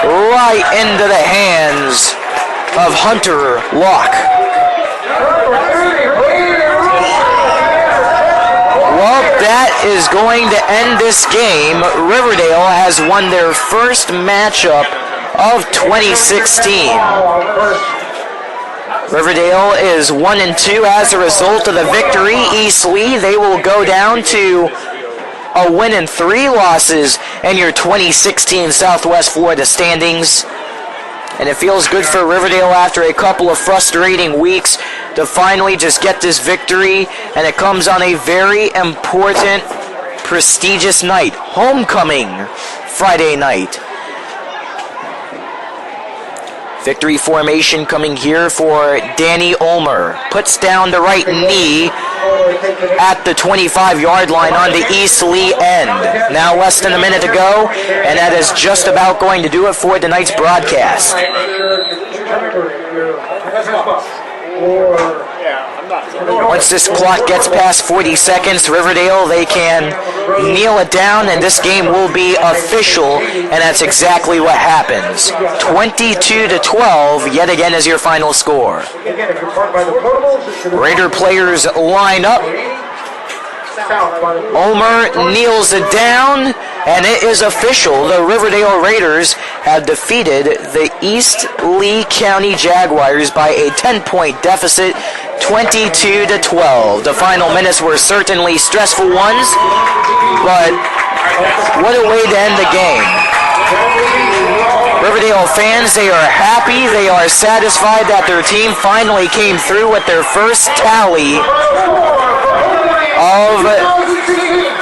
Speaker 1: right into the hands of Hunter Locke. Well, that is going to end this game. Riverdale has won their first matchup of 2016. Riverdale is 1-2 as a result of the victory. East Lee, they will go down to a win and 3 losses in your 2016 Southwest Florida standings. And it feels good for Riverdale after a couple of frustrating weeks to finally just get this victory. And it comes on a very important, prestigious night. Homecoming Friday night. Victory formation coming here for Danny Ulmer. Puts down the right knee at the 25-yard line on the East Lee end. Now less than a minute to go, and that is just about going to do it for tonight's broadcast. Once this clock gets past 40 seconds, Riverdale, they can kneel it down, and this game will be official, and that's exactly what happens. 22-12, yet again, is your final score. Raider players line up. Ulmer kneels it down, and it is official. The Riverdale Raiders have defeated the East Lee County Jaguars by a 10-point deficit, 22-12. The final minutes were certainly stressful ones, but what a way to end the game. Riverdale fans, they are happy, they are satisfied that their team finally came through with their first tally of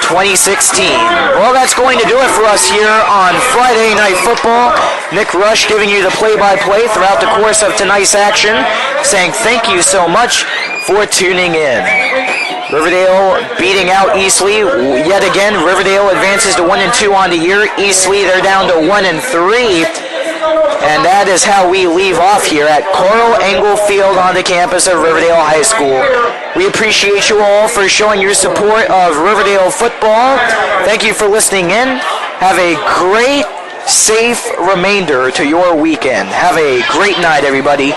Speaker 1: 2016. Well, that's going to do it for us here on Friday Night Football. Nick Rush giving you the play-by-play throughout the course of tonight's action, saying thank you so much for tuning in. Riverdale beating out East Lee yet again. Riverdale advances to 1-2 on the year. East Lee, they're down to 1-3. And that is how we leave off here at Karl Engel Field on the campus of Riverdale High School. We appreciate you all for showing your support of Riverdale football. Thank you for listening in. Have a great, safe remainder to your weekend. Have a great night, everybody.